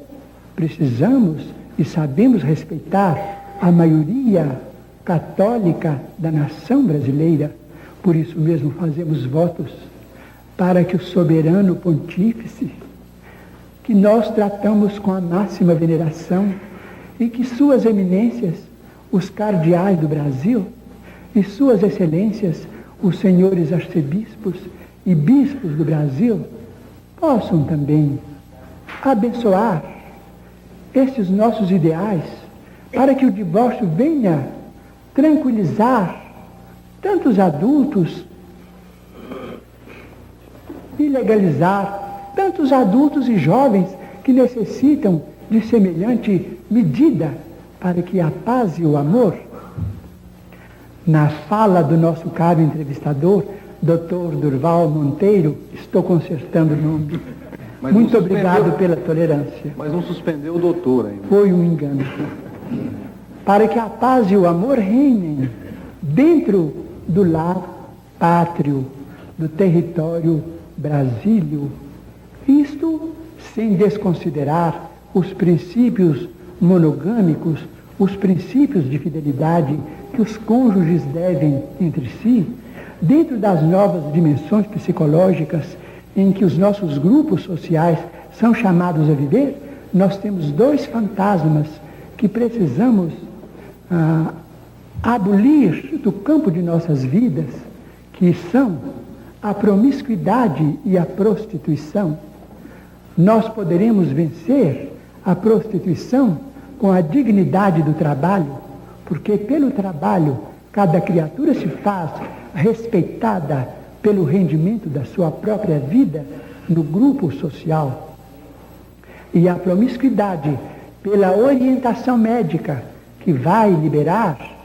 precisamos e sabemos respeitar a maioria católica da nação brasileira. Por isso mesmo fazemos votos para que o soberano pontífice, que nós tratamos com a máxima veneração, e que suas eminências, os cardeais do Brasil, e suas excelências, os senhores arcebispos e bispos do Brasil, possam também abençoar estes nossos ideais, para que o divórcio venha tranquilizar tantos adultos e legalizar tantos adultos e jovens que necessitam de semelhante medida para que a paz e o amor. Na fala do nosso caro entrevistador, Dr. Durval Monteiro, estou consertando o nome.
Mas
muito obrigado pela tolerância.
Mas não suspendeu o doutor ainda.
Foi um engano. Para que a paz e o amor reinem dentro do lar pátrio, do território brasílio. Isto sem desconsiderar os princípios monogâmicos, os princípios de fidelidade que os cônjuges devem entre si, dentro das novas dimensões psicológicas em que os nossos grupos sociais são chamados a viver. Nós temos dois fantasmas que precisamos abolir do campo de nossas vidas, que são a promiscuidade e a prostituição. Nós poderemos vencer a prostituição com a dignidade do trabalho, porque pelo trabalho cada criatura se faz respeitada pelo rendimento da sua própria vida no grupo social. E a promiscuidade pela orientação médica, que vai liberar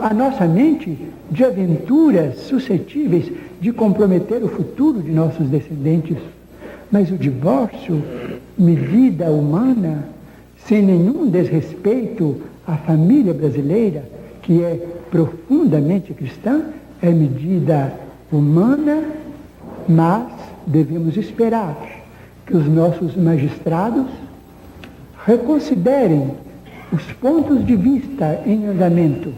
a nossa mente de aventuras suscetíveis de comprometer o futuro de nossos descendentes. Mas o divórcio, medida humana, sem nenhum desrespeito à família brasileira, que é profundamente cristã, é medida humana, mas devemos esperar que os nossos magistrados reconsiderem os pontos de vista em andamento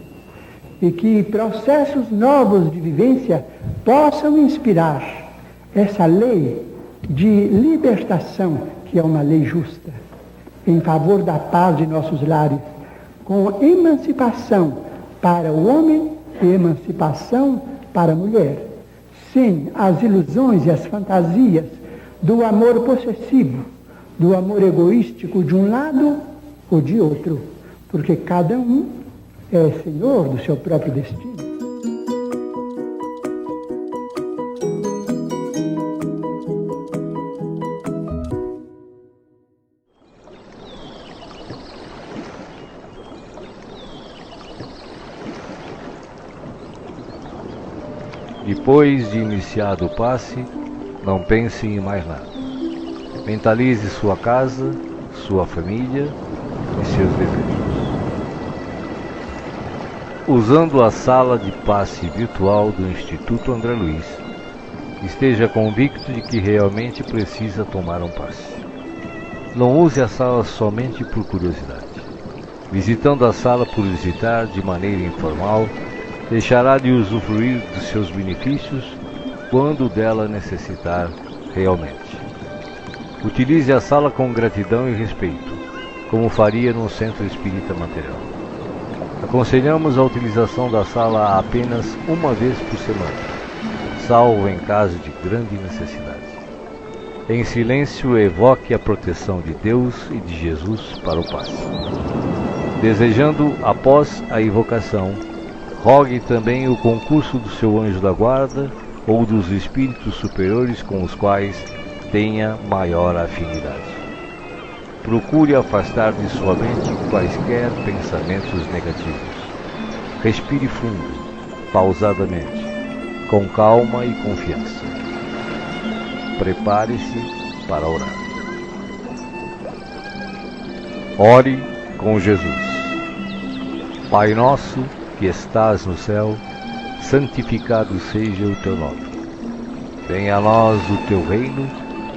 e que processos novos de vivência possam inspirar essa lei de libertação, que é uma lei justa, em favor da paz de nossos lares, com emancipação para o homem e emancipação para a mulher, sem as ilusões e as fantasias do amor possessivo, do amor egoístico de um lado ou de outro, porque cada um é senhor do seu próprio destino.
Depois de iniciado o passe, não pense em mais nada. Mentalize sua casa, sua família e seus desejos. Usando a sala de passe virtual do Instituto André Luiz, esteja convicto de que realmente precisa tomar um passe. Não use a sala somente por curiosidade. Visitando a sala por visitar de maneira informal, deixará de usufruir dos seus benefícios quando dela necessitar realmente. Utilize a sala com gratidão e respeito, como faria num centro espírita material. Aconselhamos a utilização da sala apenas uma vez por semana, salvo em caso de grande necessidade. Em silêncio, evoque a proteção de Deus e de Jesus para o passe. Desejando, após a invocação, rogue também o concurso do seu anjo da guarda ou dos espíritos superiores com os quais tenha maior afinidade. Procure afastar de sua mente quaisquer pensamentos negativos. Respire fundo, pausadamente, com calma e confiança. Prepare-se para orar. Ore com Jesus. Pai nosso, que estás no céu, santificado seja o teu nome. Venha a nós o teu reino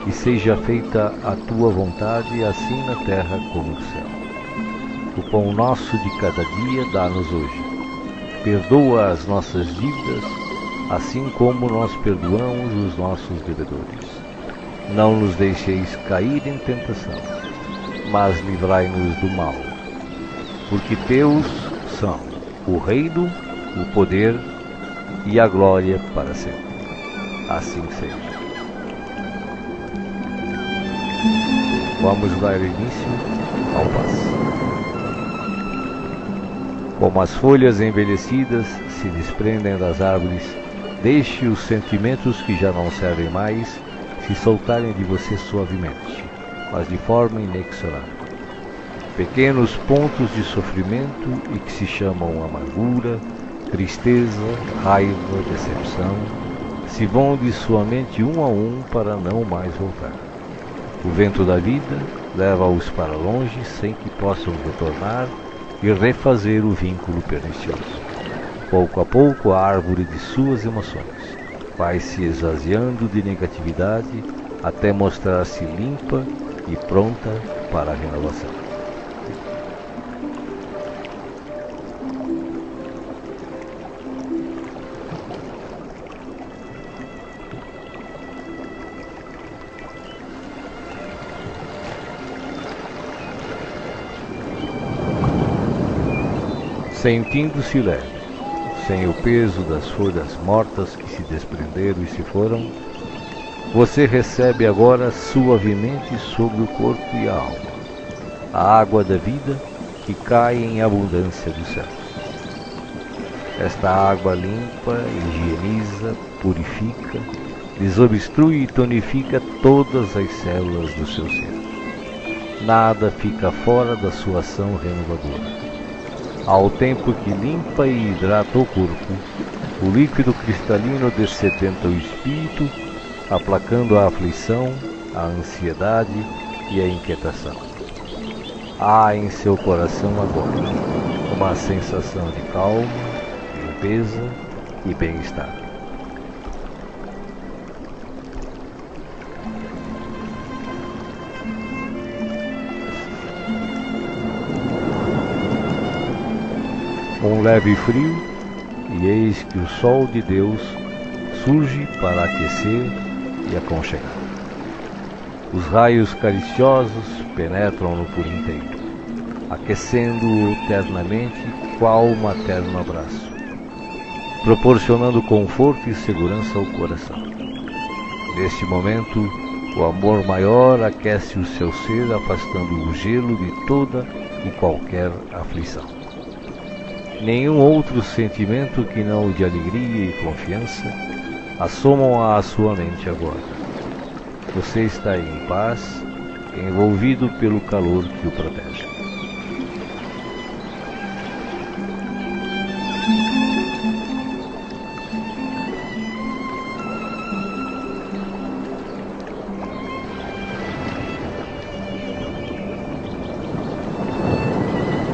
e seja feita a tua vontade, assim na terra como no céu. O pão nosso de cada dia dá-nos hoje. Perdoa as nossas dívidas, assim como nós perdoamos os nossos devedores. Não nos deixeis cair em tentação, mas livrai-nos do mal. Porque teus são o reino, o poder e a glória para sempre. Assim seja. Vamos dar início ao passe. Como as folhas envelhecidas se desprendem das árvores, deixe os sentimentos que já não servem mais se soltarem de você suavemente, mas de forma inexorável. Pequenos pontos de sofrimento e que se chamam amargura, tristeza, raiva, decepção, se vão de sua mente um a um para não mais voltar. O vento da vida leva-os para longe sem que possam retornar e refazer o vínculo pernicioso. Pouco a pouco a árvore de suas emoções vai se esvaziando de negatividade até mostrar-se limpa e pronta para a renovação. Sentindo-se leve, sem o peso das folhas mortas que se desprenderam e se foram, você recebe agora suavemente sobre o corpo e a alma a água da vida que cai em abundância do céu. Esta água limpa, higieniza, purifica, desobstrui e tonifica todas as células do seu ser. Nada fica fora da sua ação renovadora. Ao tempo que limpa e hidrata o corpo, o líquido cristalino dessedenta o espírito, aplacando a aflição, a ansiedade e a inquietação. Há em seu coração agora uma sensação de calma, limpeza e bem-estar. Um leve frio, e eis que o sol de Deus surge para aquecer e aconchegado. Os raios cariciosos penetram-no por inteiro, aquecendo-o eternamente qual um materno abraço, proporcionando conforto e segurança ao coração. Neste momento, o amor maior aquece o seu ser, afastando o gelo de toda e qualquer aflição. Nenhum outro sentimento que não o de alegria e confiança assomam à sua mente agora. Você está em paz, envolvido pelo calor que o protege.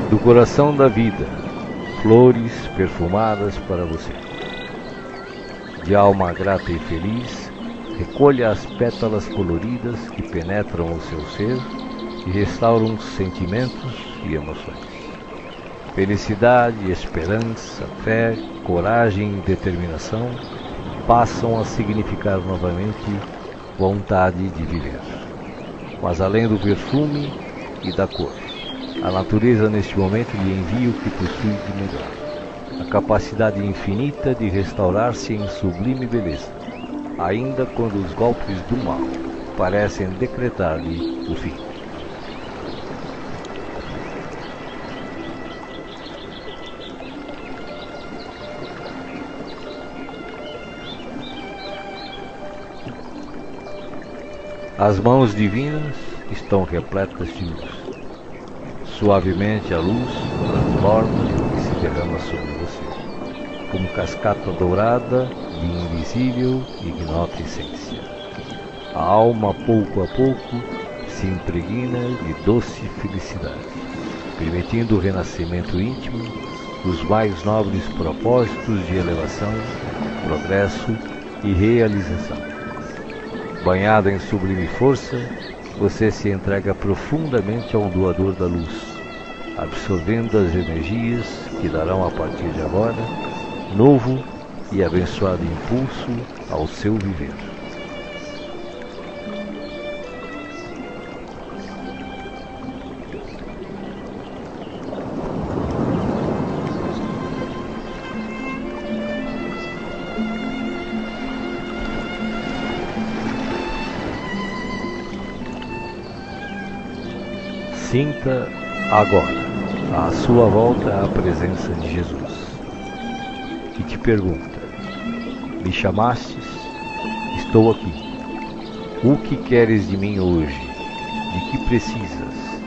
Do coração da vida, flores perfumadas para você. De alma grata e feliz, recolha as pétalas coloridas que penetram o seu ser e restauram sentimentos e emoções. Felicidade, esperança, fé, coragem e determinação passam a significar novamente vontade de viver. Mas além do perfume e da cor, a natureza neste momento lhe envia o que possui de melhor, a capacidade infinita de restaurar-se em sublime beleza, ainda quando os golpes do mal parecem decretar-lhe o fim. As mãos divinas estão repletas de luz. Suavemente a luz transborda e se derrama sobre você, como cascata dourada de invisível e ignota essência. A alma, pouco a pouco, se impregna de doce felicidade, permitindo o renascimento íntimo dos mais nobres propósitos de elevação, progresso e realização. Banhada em sublime força, você se entrega profundamente ao doador da luz, absorvendo as energias que darão a partir de agora novo e abençoado impulso ao seu viver. Sinta agora à sua volta a presença de Jesus, que te pergunta: me chamastes? Estou aqui. O que queres de mim hoje? De que precisas?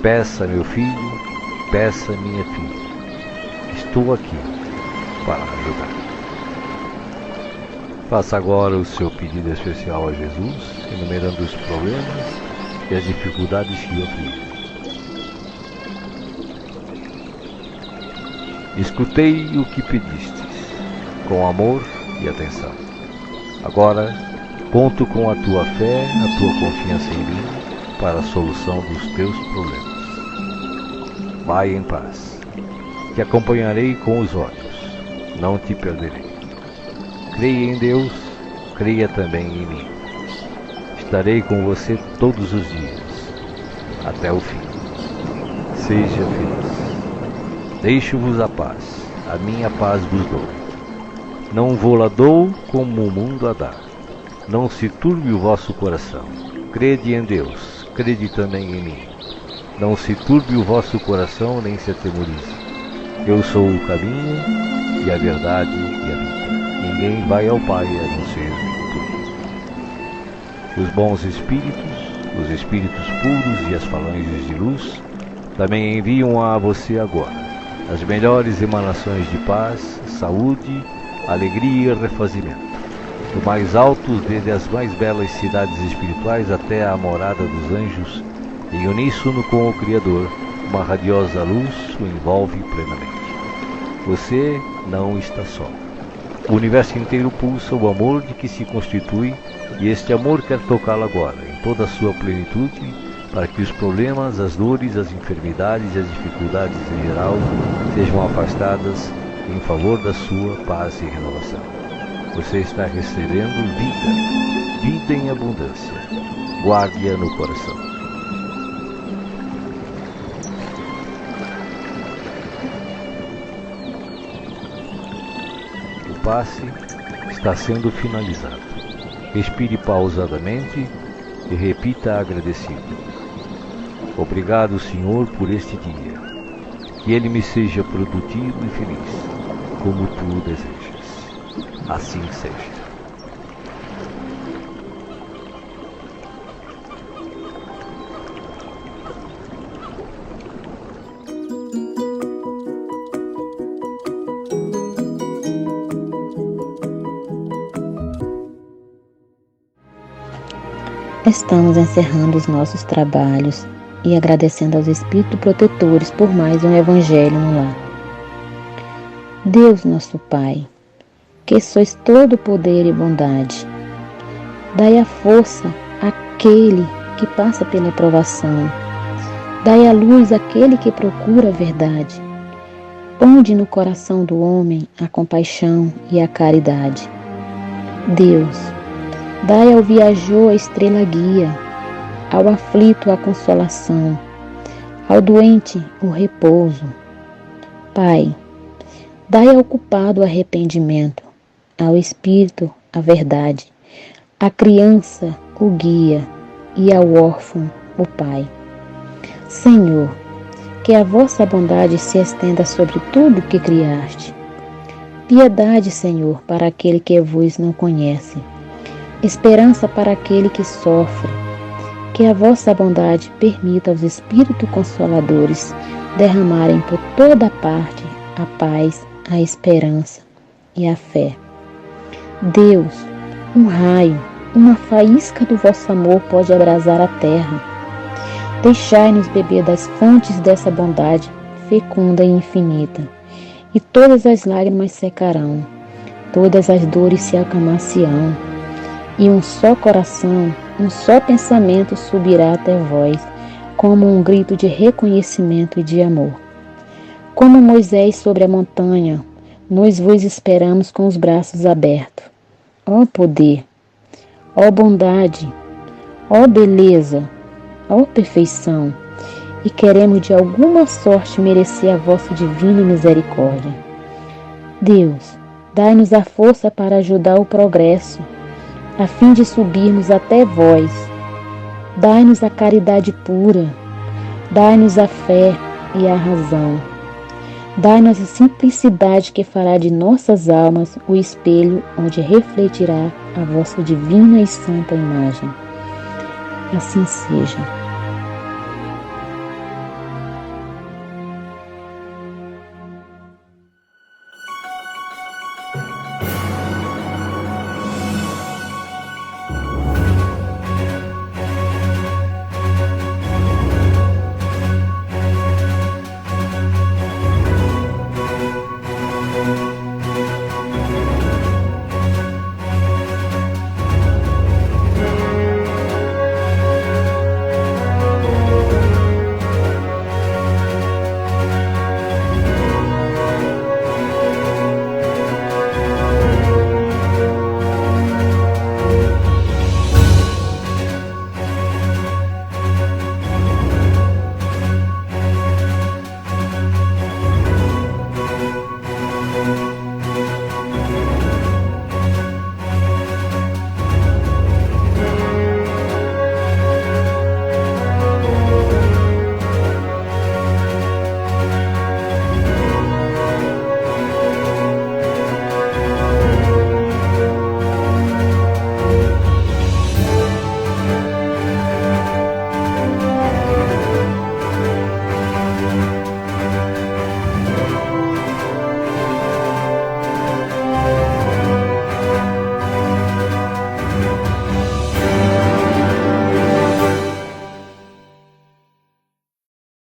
Peça, meu filho, peça, minha filha. Estou aqui para ajudar. Faça agora o seu pedido especial a Jesus, enumerando os problemas e as dificuldades que o afligem. Escutei o que pedistes, com amor e atenção. Agora, conto com a tua fé, a tua confiança em mim, para a solução dos teus problemas. Vai em paz. Te acompanharei com os olhos, não te perderei. Creia em Deus, creia também em mim. Estarei com você todos os dias, até o fim. Seja feliz. Deixo-vos a paz, a minha paz vos dou. Não vou-la dou como o mundo a dá. Não se turbe o vosso coração. Crede em Deus, crede também em mim. Não se turbe o vosso coração, nem se atemorize. Eu sou o caminho e a verdade e a vida. Ninguém vai ao Pai a não ser por mim. Os bons espíritos, os espíritos puros e as falanges de luz também enviam a você agora as melhores emanações de paz, saúde, alegria e refazimento. Do mais alto, desde as mais belas cidades espirituais até a morada dos anjos, em uníssono com o Criador, uma radiosa luz o envolve plenamente. Você não está só. O universo inteiro pulsa o amor de que se constitui, e este amor quer tocá-lo agora, em toda a sua plenitude, para que os problemas, as dores, as enfermidades e as dificuldades em geral sejam afastadas em favor da sua paz e renovação. Você está recebendo vida em abundância. Guarde-a no coração. O passe está sendo finalizado. Respire pausadamente e repita agradecido. Obrigado, Senhor, por este dia. Que ele me seja produtivo e feliz, como tu desejas. Assim seja.
Estamos encerrando os nossos trabalhos e agradecendo aos Espíritos Protetores por mais um Evangelho no lar. Deus nosso Pai, que sois todo poder e bondade, dai a força àquele que passa pela provação, dai a luz àquele que procura a verdade, ponde no coração do homem a compaixão e a caridade. Deus, dai ao viajor a estrela guia, ao aflito a consolação, ao doente o repouso. Pai, dai ao culpado o arrependimento, ao espírito a verdade, à criança o guia e ao órfão o Pai. Senhor, que a vossa bondade se estenda sobre tudo que criaste. Piedade, Senhor, para aquele que vos não conhece. Esperança para aquele que sofre. Que a vossa bondade permita aos Espíritos Consoladores derramarem por toda parte a paz, a esperança e a fé. Deus, um raio, uma faísca do vosso amor pode abrasar a terra. Deixai-nos beber das fontes dessa bondade fecunda e infinita, e todas as lágrimas secarão, todas as dores se acalmar-se-ão, e um só coração, um só pensamento subirá até vós, como um grito de reconhecimento e de amor. Como Moisés sobre a montanha, nós vos esperamos com os braços abertos. Ó poder, ó bondade, ó beleza, ó perfeição, e queremos de alguma sorte merecer a vossa divina misericórdia. Deus, dai-nos a força para ajudar o progresso, a fim de subirmos até vós. Dai-nos a caridade pura, dai-nos a fé e a razão. Dai-nos a simplicidade que fará de nossas almas o espelho onde refletirá a vossa divina e santa imagem. Assim seja.